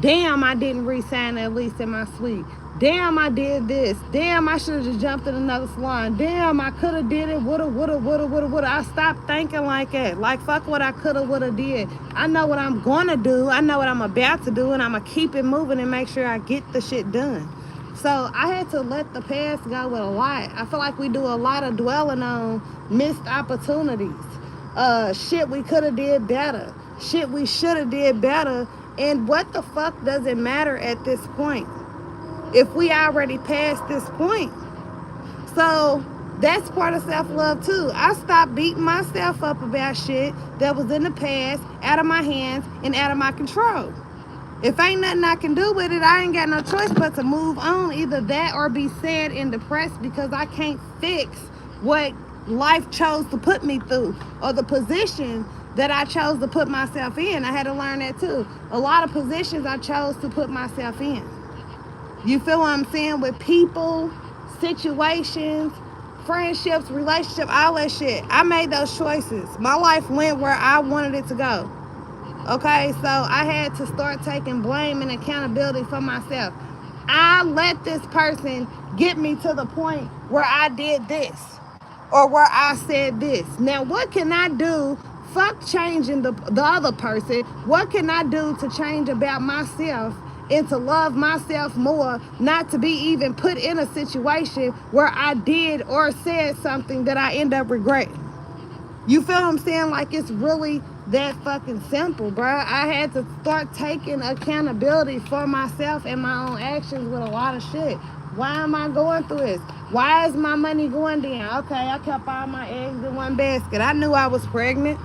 damn, I didn't re-sign that lease in my suite. Damn, I did this. Damn, I should have just jumped in another salon. Damn, I could have did it. Woulda. I stopped thinking like that. Like, fuck what I coulda, woulda did. I know what I'm gonna do. I know what I'm about to do, and I'm gonna keep it moving and make sure I get the shit done. So I had to let the past go with a lot. I feel like we do a lot of dwelling on missed opportunities. Shit we coulda did better. Shit we shoulda did better. And what the fuck does it matter at this point? If we already passed this point. So that's part of self-love too. I stopped beating myself up about shit that was in the past, out of my hands, and out of my control. If ain't nothing I can do with it, I ain't got no choice but to move on. Either that or be sad and depressed because I can't fix what life chose to put me through or the position that I chose to put myself in. I had to learn that too. A lot of positions I chose to put myself in. You feel what I'm saying? With people, situations, friendships, relationships, all that shit. I made those choices. My life went where I wanted it to go. Okay, so I had to start taking blame and accountability for myself. I let this person get me to the point where I did this or where I said this. Now, what can I do? Fuck changing the other person. What can I do to change about myself and to love myself more, not to be even put in a situation where I did or said something that I end up regretting? You feel what I'm saying? Like, it's really that fucking simple, bro. I had to start taking accountability for myself and my own actions with a lot of shit. Why am I going through this? Why is my money going down? Okay, I kept all my eggs in one basket. I knew I was pregnant.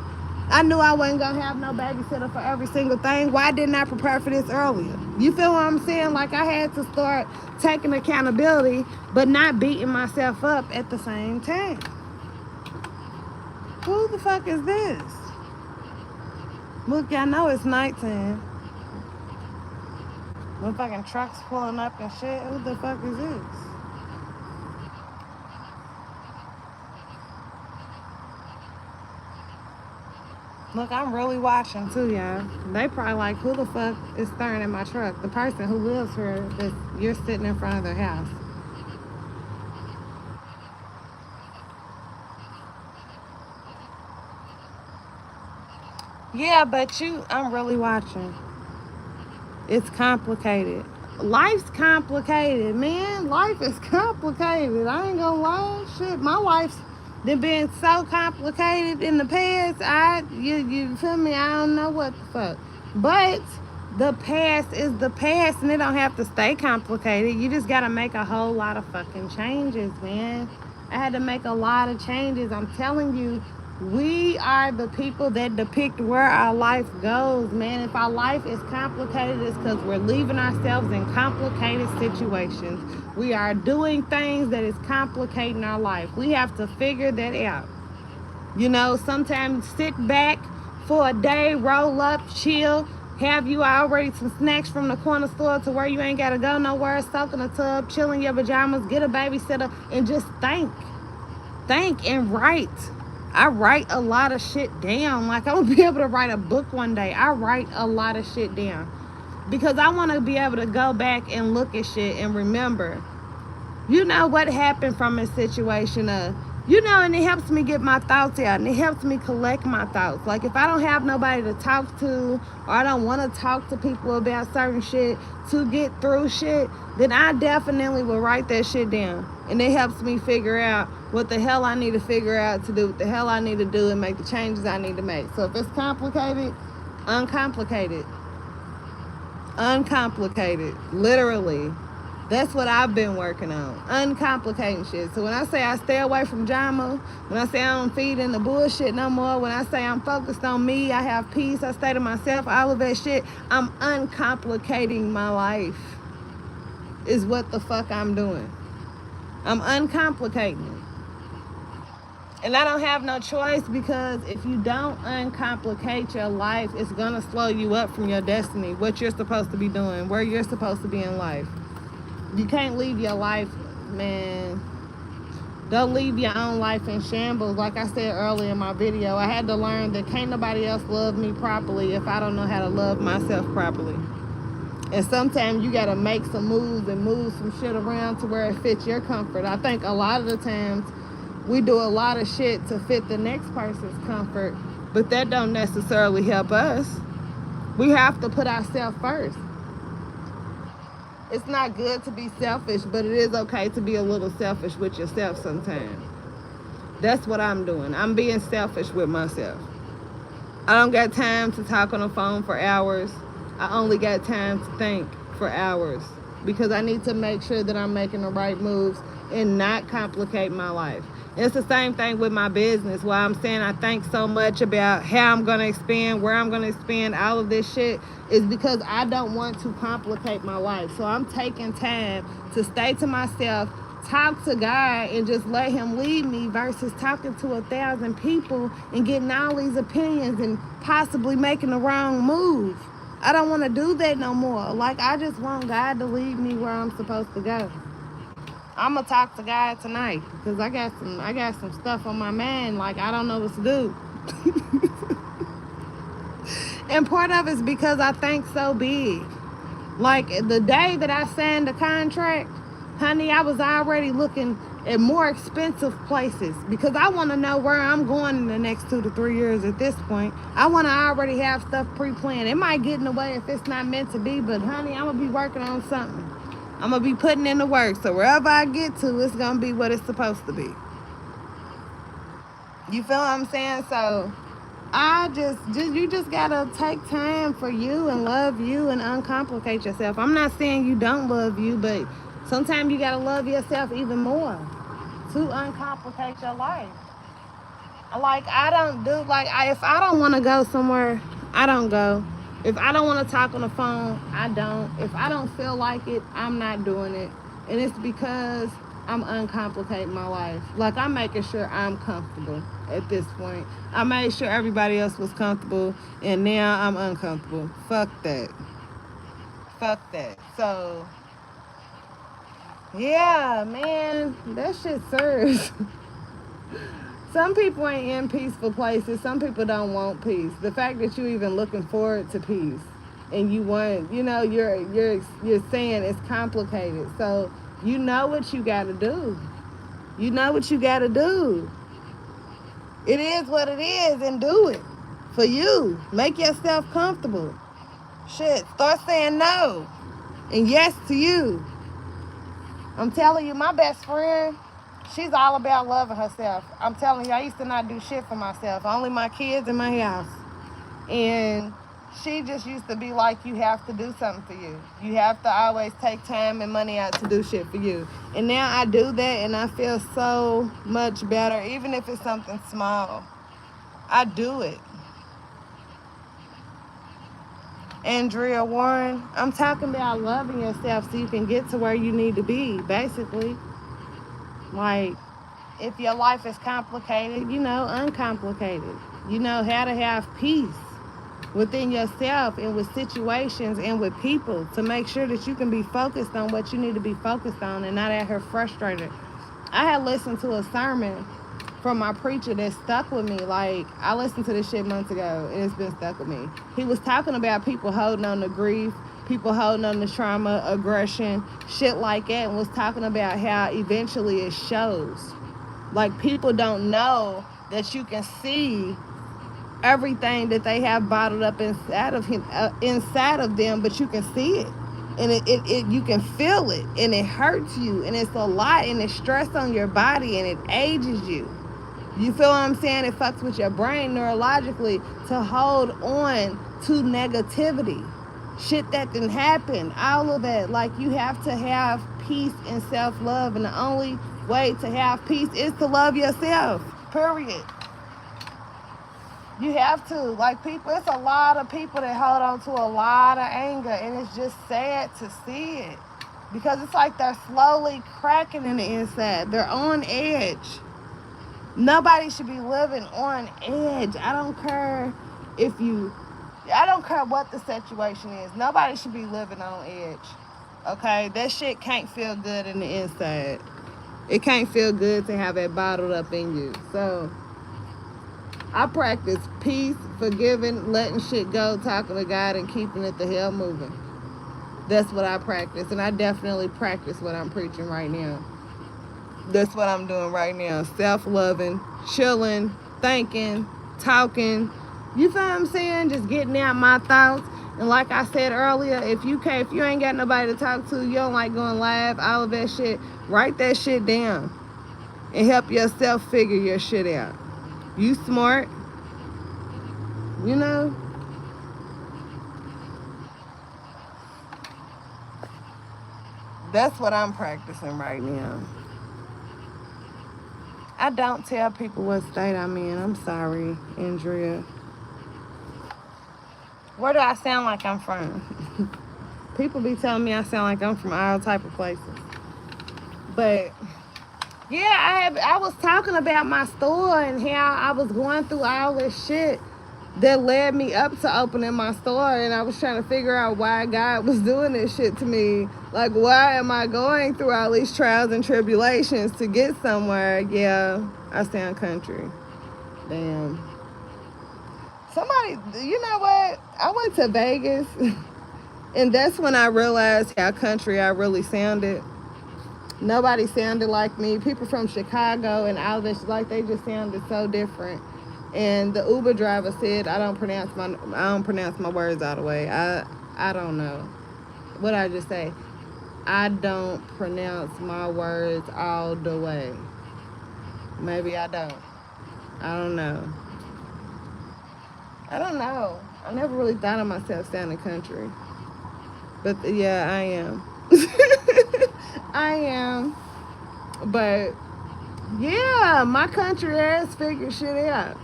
I knew I wasn't going to have no babysitter for every single thing. Why didn't I prepare for this earlier? You feel what I'm saying? Like, I had to start taking accountability, but not beating myself up at the same time. Who the fuck is this? Look, y'all know it's nighttime. The fucking trucks pulling up and shit. Who the fuck is this? Look, I'm really watching too, y'all. They probably like, who the fuck is staring at my truck? The person who lives here, that you're sitting in front of their house. Yeah, but I'm really watching. It's complicated. Life's complicated, man. Life is complicated. I ain't gonna lie. Shit, my life's been so complicated in the past. You feel me? I don't know what the fuck. But the past is the past, and it don't have to stay complicated. You just gotta make a whole lot of fucking changes, man. I had to make a lot of changes. I'm telling you, we are the people that depict where our life goes, man. If our life is complicated, it's because we're leaving ourselves in complicated situations. We are doing things that is complicating our life. We have to figure that out. You know, sometimes sit back for a day, roll up, chill, have you already some snacks from the corner store to where you ain't got to go nowhere, soak in a tub, chill in your pajamas, get a babysitter, and just think. Think and write. I write a lot of shit down. Like, I'm gonna be able to write a book one day. I write a lot of shit down because I want to be able to go back and look at shit and remember, you know, what happened from a situation. And it helps me get my thoughts out, and it helps me collect my thoughts. Like, if I don't have nobody to talk to, or I don't want to talk to people about certain shit to get through shit, then I definitely will write that shit down, and it helps me figure out what the hell I need to figure out to do, what the hell I need to do, and make the changes I need to make. So if it's complicated, uncomplicated. Uncomplicated, literally. That's what I've been working on. Uncomplicating shit. So when I say I stay away from drama, when I say I don't feed in the bullshit no more, when I say I'm focused on me, I have peace, I stay to myself, all of that shit, I'm uncomplicating my life. Is what the fuck I'm doing. I'm uncomplicating it. And I don't have no choice, because if you don't uncomplicate your life, it's going to slow you up from your destiny, what you're supposed to be doing, where you're supposed to be in life. You can't leave your life, man. Don't leave your own life in shambles. Like I said earlier in my video, I had to learn that can't nobody else love me properly if I don't know how to love myself properly. And sometimes you got to make some moves and move some shit around to where it fits your comfort. I think a lot of the times we do a lot of shit to fit the next person's comfort, but that don't necessarily help us. We have to put ourselves first. It's not good to be selfish, but it is okay to be a little selfish with yourself sometimes. That's what I'm doing. I'm being selfish with myself. I don't got time to talk on the phone for hours. I only got time to think for hours, because I need to make sure that I'm making the right moves and not complicate my life. It's the same thing with my business. Why I'm saying I think so much about how I'm going to expand, where I'm going to expand, all of this shit, is because I don't want to complicate my life. So I'm taking time to stay to myself, talk to God, and just let him lead me, versus talking to 1,000 people and getting all these opinions and possibly making the wrong move. I don't want to do that no more. Like, I just want God to lead me where I'm supposed to go. I'm gonna talk to God tonight, because I got some stuff on my mind. Like, I don't know what to do. And part of it's because I think so big. Like, the day that I signed the contract, honey, I was already looking at more expensive places, because I want to know where I'm going in the next 2 to 3 years. At this point, I want to already have stuff pre-planned. It might get in the way if it's not meant to be, but honey, I'm gonna be working on something. I'm going to be putting in the work. So wherever I get to, it's going to be what it's supposed to be. You feel what I'm saying? So you just got to take time for you and love you and uncomplicate yourself. I'm not saying you don't love you, but sometimes you got to love yourself even more to uncomplicate your life. Like, if I don't want to go somewhere, I don't go. If I don't want to talk on the phone, I don't. If I don't feel like it, I'm not doing it. And it's because I'm uncomplicating my life. Like, I'm making sure I'm comfortable at this point. I made sure everybody else was comfortable, and now I'm uncomfortable. Fuck that. Fuck that. So, yeah, man, that shit serves. Some people ain't in peaceful places. Some people don't want peace. The fact that you even looking forward to peace, and you want, you're saying it's complicated. So you know what you got to do. You know what you got to do. It is what it is, and do it. For you. Make yourself comfortable. Shit, start saying no and yes to you. I'm telling you, my best friend, she's all about loving herself. I'm telling you, I used to not do shit for myself. Only my kids in my house. And she just used to be like, you have to do something for you. You have to always take time and money out to do shit for you. And now I do that and I feel so much better, even if it's something small. I do it. Andrea Warren, I'm talking about loving yourself so you can get to where you need to be, basically. Like, if your life is complicated, uncomplicated. You know how to have peace within yourself and with situations and with people to make sure that you can be focused on what you need to be focused on and not out here frustrated. I had listened to a sermon from my preacher that stuck with me. Like, I listened to this shit months ago and it's been stuck with me. He was talking about people holding on to grief, people holding on to trauma, aggression, shit like that, and was talking about how eventually it shows. Like, people don't know that you can see everything that they have bottled up inside of them, but you can see it. And it you can feel it, and it hurts you, and it's a lot, and it's stress on your body, and it ages you. You feel what I'm saying? It fucks with your brain neurologically to hold on to negativity. Shit that didn't happen. All of that. Like, you have to have peace and self-love. And the only way to have peace is to love yourself. Period. You have to. Like, people, it's a lot of people that hold on to a lot of anger. And it's just sad to see it. Because it's like they're slowly cracking in the inside. They're on edge. Nobody should be living on edge. I don't care what the situation is. Nobody should be living on edge. Okay? That shit can't feel good in the inside. It can't feel good to have it bottled up in you. So, I practice peace, forgiving, letting shit go, talking to God, and keeping it the hell moving. That's what I practice. And I definitely practice what I'm preaching right now. That's what I'm doing right now. Self-loving, chilling, thinking, talking. You feel what I'm saying? Just getting out my thoughts. And like I said earlier, if you ain't got nobody to talk to, you don't like going live, all of that shit, write that shit down and help yourself figure your shit out. You smart. You know? That's what I'm practicing right now. I don't tell people what state I'm in. I'm sorry, Andrea. Where do I sound like I'm from? People be telling me I sound like I'm from all type of places. But yeah, I was talking about my store and how I was going through all this shit that led me up to opening my store, and I was trying to figure out why God was doing this shit to me. Like, why am I going through all these trials and tribulations to get somewhere? Yeah, I sound country. Damn. Somebody, you know what? I went to Vegas, and that's when I realized how country I really sounded. Nobody sounded like me. People from Chicago and all this, like, they just sounded so different. And the Uber driver said I don't pronounce my words all the way. I don't know. What I just say? I don't pronounce my words all the way. Maybe I don't. I don't know. I never really thought of myself sounding country. But yeah, I am. I am. But yeah, my country ass figured shit out.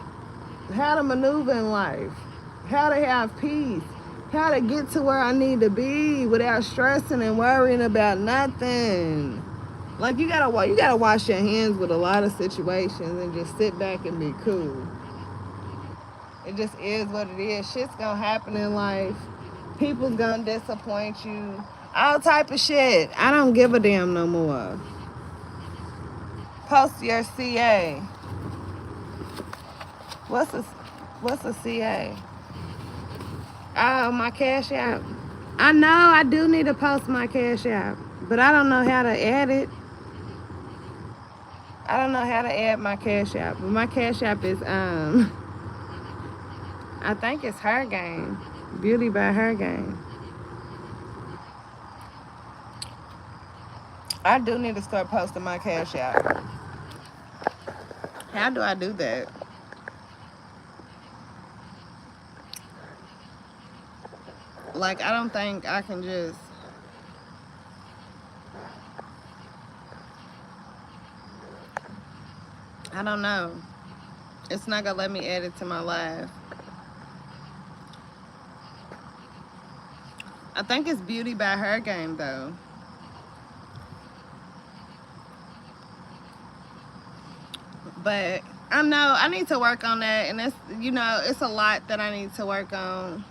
How to maneuver in life, how to have peace, how to get to where I need to be without stressing and worrying about nothing. Like, you gotta wash your hands with a lot of situations and just sit back and be cool. It just is what it is. Shit's gonna happen in life. People's gonna disappoint you. All type of shit. I don't give a damn no more. Post your CA. What's a CA? Oh, my Cash App. I know I do need to post my Cash App, but I don't know how to add it. I don't know how to add my Cash App. But my Cash App is I think it's her game. Beauty by her game. I do need to start posting my cash out. How do I do that? Like, I don't think I can just. I don't know. It's not gonna let me add it to my live. I think it's Beauty by her game though. But I know I need to work on that, and it's a lot that I need to work on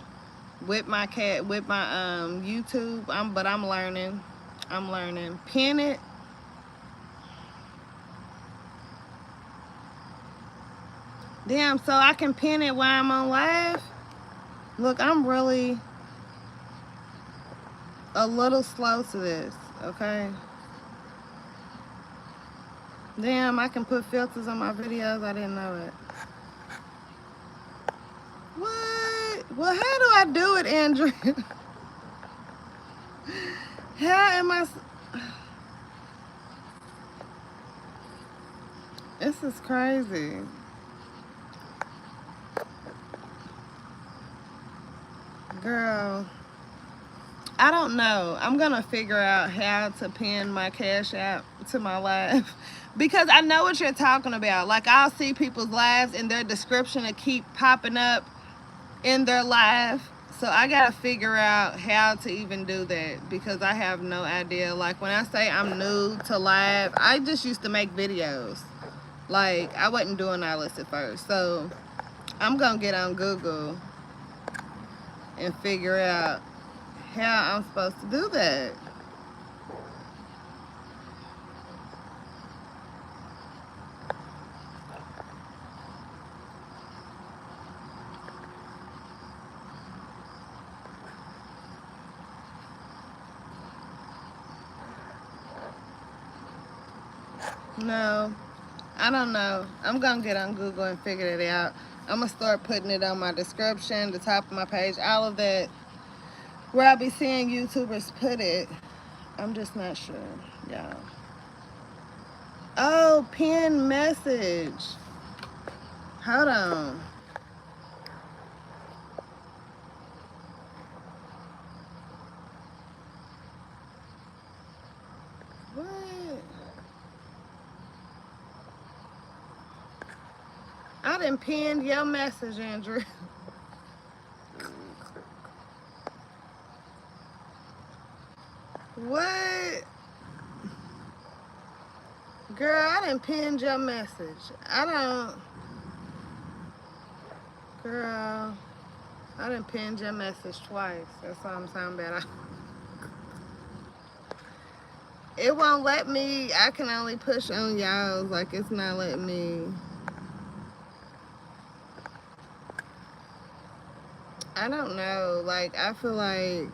with my YouTube. But I'm learning. I'm learning. Pin it. Damn, so I can pin it while I'm on live? Look, I'm really a little slow to this, okay? Damn, I can put filters on my videos. I didn't know it. What? Well, how do I do it, Andrew? How am I? This is crazy. Girl, I don't know. I'm going to figure out how to pin my Cash App to my live. Because I know what you're talking about. Like, I'll see people's lives and their description will keep popping up in their live. So I got to figure out how to even do that. Because I have no idea. Like, when I say I'm new to live, I just used to make videos. Like, I wasn't doing all this at first. So I'm going to get on Google and figure out how I'm supposed to do that. No, I don't know. I'm gonna get on Google and figure it out. I'm gonna start putting it on my description, the top of my page, all of that, where I'll be seeing YouTubers put it. I'm just not sure, y'all. Oh, pin message. Hold on. What? I done pinned your message, Andrew. What? Girl, I done pinned your message. I don't. Girl, I done pinned your message twice. That's all I'm talking about. It won't let me. I can only push on y'all's. Like, it's not letting me. I don't know. Like, I feel like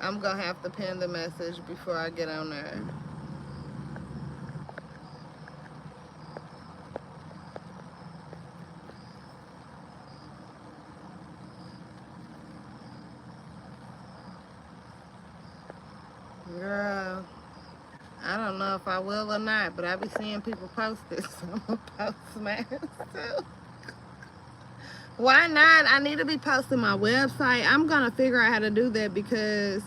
I'm gonna have to pin the message before I get on there. Girl, I don't know if I will or not, but I be seeing people post it, so I'm gonna post mine too. Why not? I need to be posting my website. I'm gonna figure out how to do that because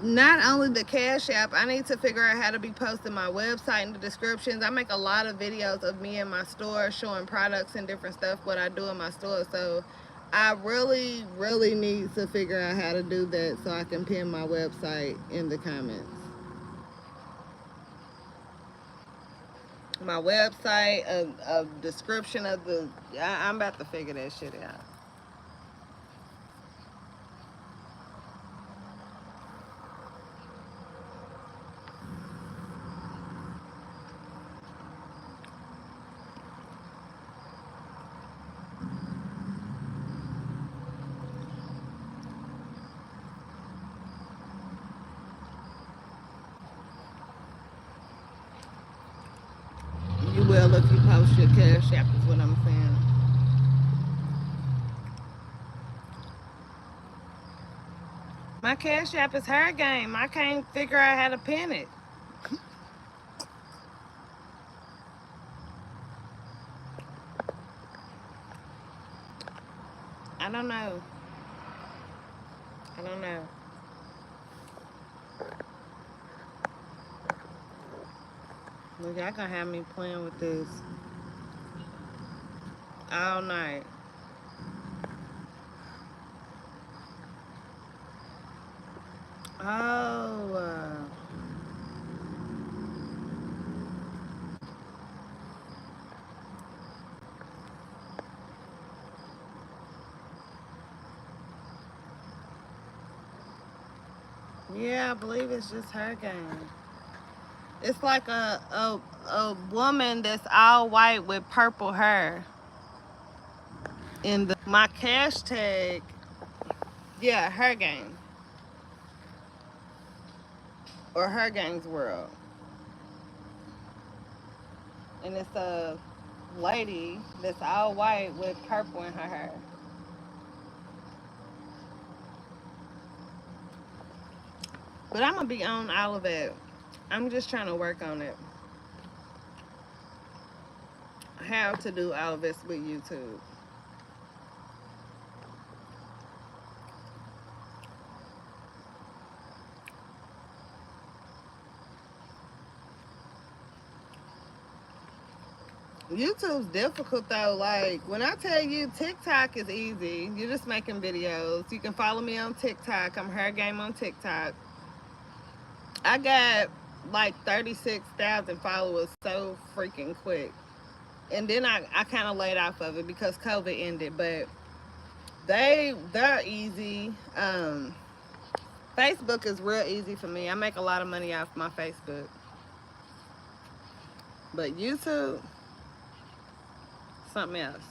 not only the Cash App, I need to figure out how to be posting my website in the descriptions. I make a lot of videos of me in my store showing products and different stuff, what I do in my store. So I really, really need to figure out how to do that so I can pin my website in the comments. My website, a description of the. I'm about to figure that shit out. You will if you post your Cash App, is what I'm saying. My Cash App is her game. I can't figure out how to pin it. I don't know. I don't know. Look, y'all gonna have me playing with this all night. Oh, yeah, I believe it's just her game. It's like a woman that's all white with purple hair. In my cash tag, yeah, her game or her gang's world, and it's a lady that's all white with purple in her hair. But I'm gonna be on all of it. I'm just trying to work on it. How to do all of this with YouTube. YouTube's difficult though. Like when I tell you TikTok is easy, you're just making videos. You can follow me on TikTok. I'm Her Game on TikTok. I got like 36,000 followers so freaking quick. And then I kind of laid off of it because COVID ended. But they're easy. Facebook is real easy for me. I make a lot of money off my Facebook. But YouTube, something else.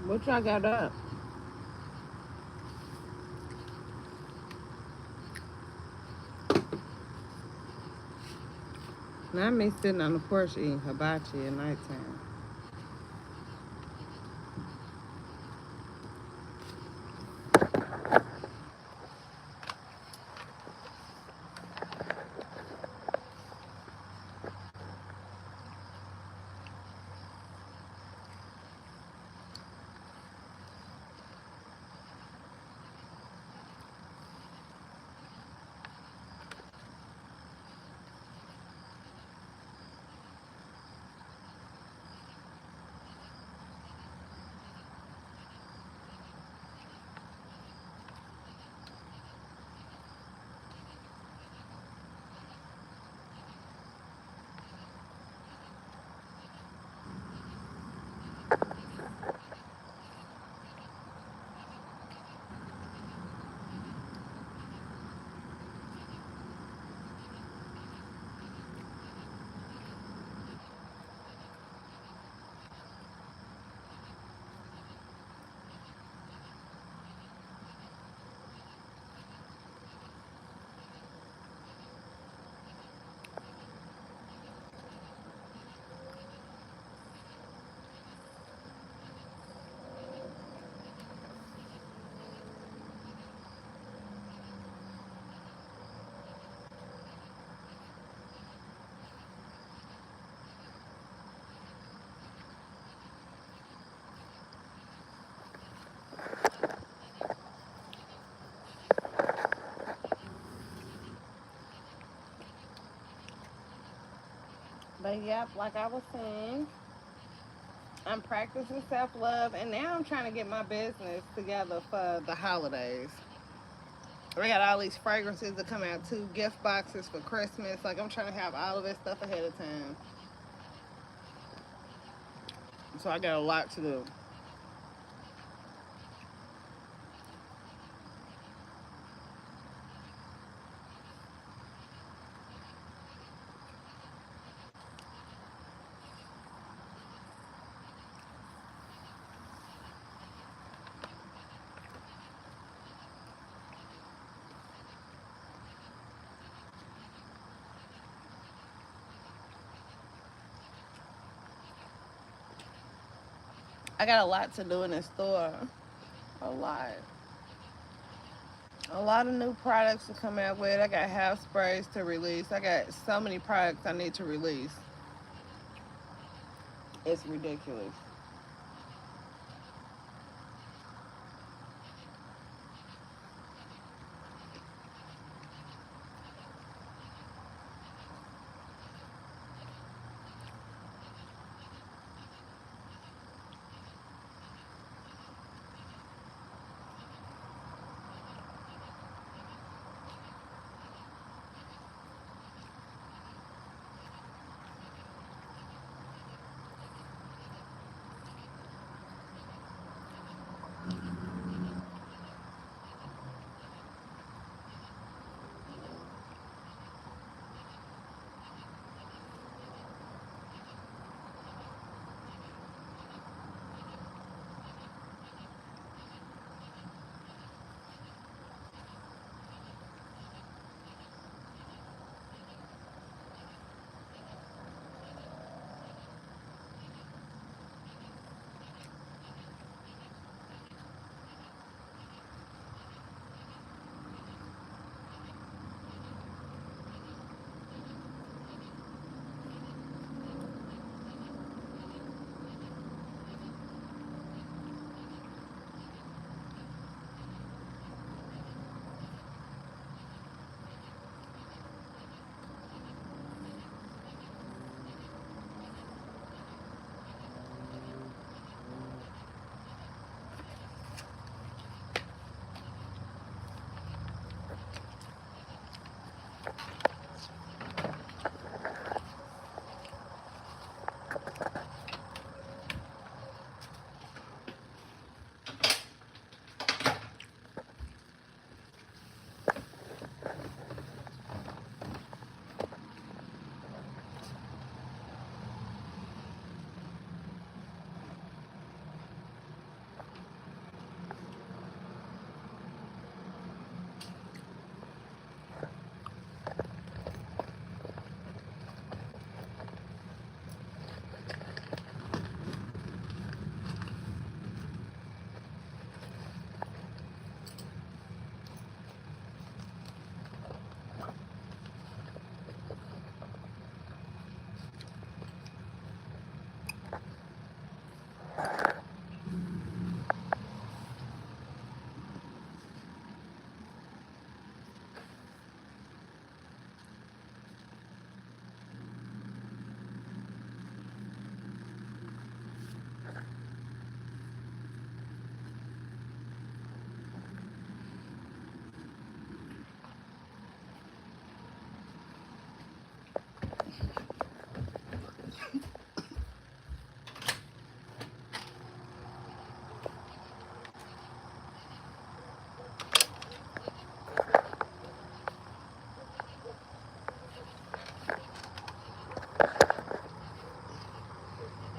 What y'all got up? Not me sitting on the porch eating hibachi at nighttime. But yep, like I was saying, I'm practicing self love, and now I'm trying to get my business together for the holidays. We got all these fragrances that come out too, gift boxes for Christmas. Like I'm trying to have all of this stuff ahead of time. So I got a lot to do. I got a lot to do in the store. A lot. A lot of new products to come out with. I got house sprays to release. I got so many products I need to release. It's ridiculous.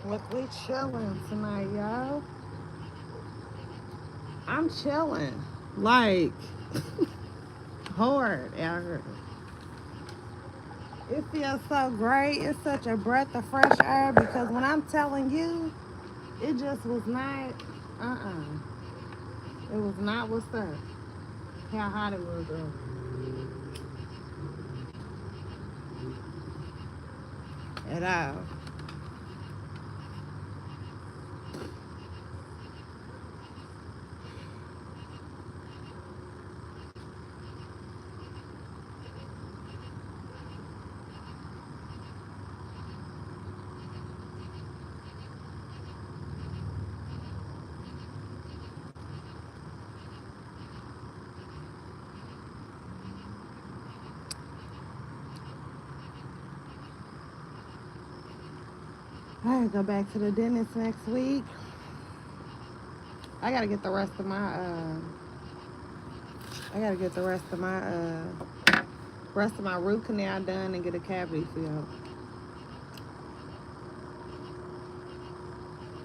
Look, we chilling tonight, y'all. I'm chilling. Like, hard out here. It feels so great. It's such a breath of fresh air because when I'm telling you, it just was not, uh-uh. It was not what's up. How hot it was. At all. I gotta go back to the dentist next week. I gotta get the rest of my I gotta get the rest of my root canal done and get a cavity filled.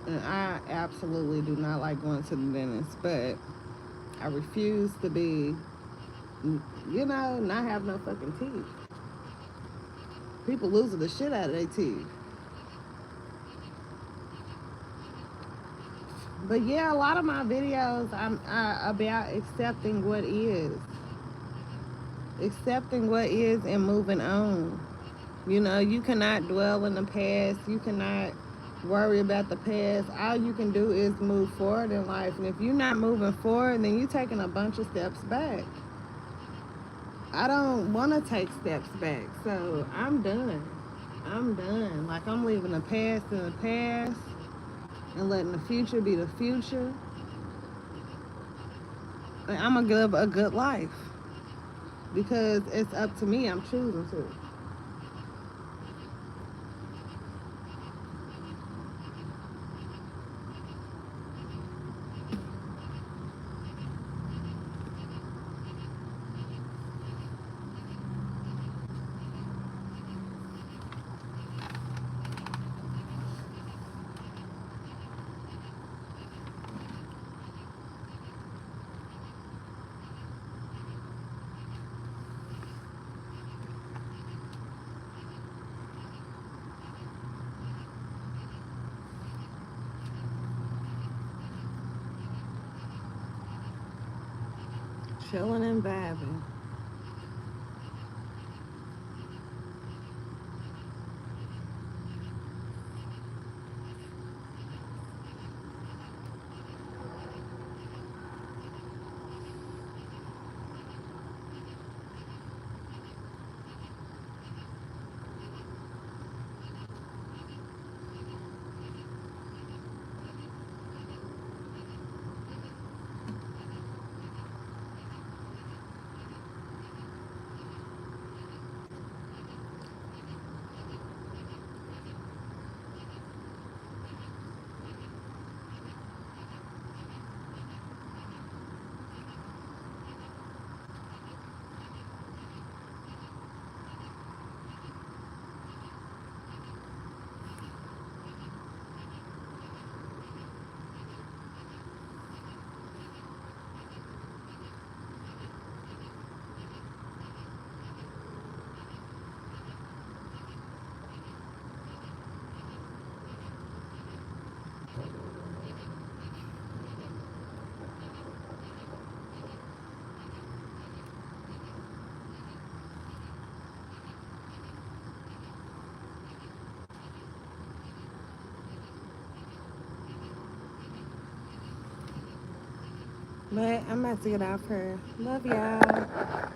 And I absolutely do not like going to the dentist, but I refuse to be, not have no fucking teeth. People losing the shit out of their teeth. But yeah, a lot of my videos I'm about accepting what is and moving on. You cannot dwell in the past. You cannot worry about the past. All you can do is move forward in life. And if you're not moving forward, then you're taking a bunch of steps back. I don't want to take steps back. So I'm done. I'm done. Like, I'm leaving the past in the past and letting the future be the future. And I'm going to live a good life because it's up to me. I'm choosing to. Chilling and vibing. But I'm about to get off here. Love y'all.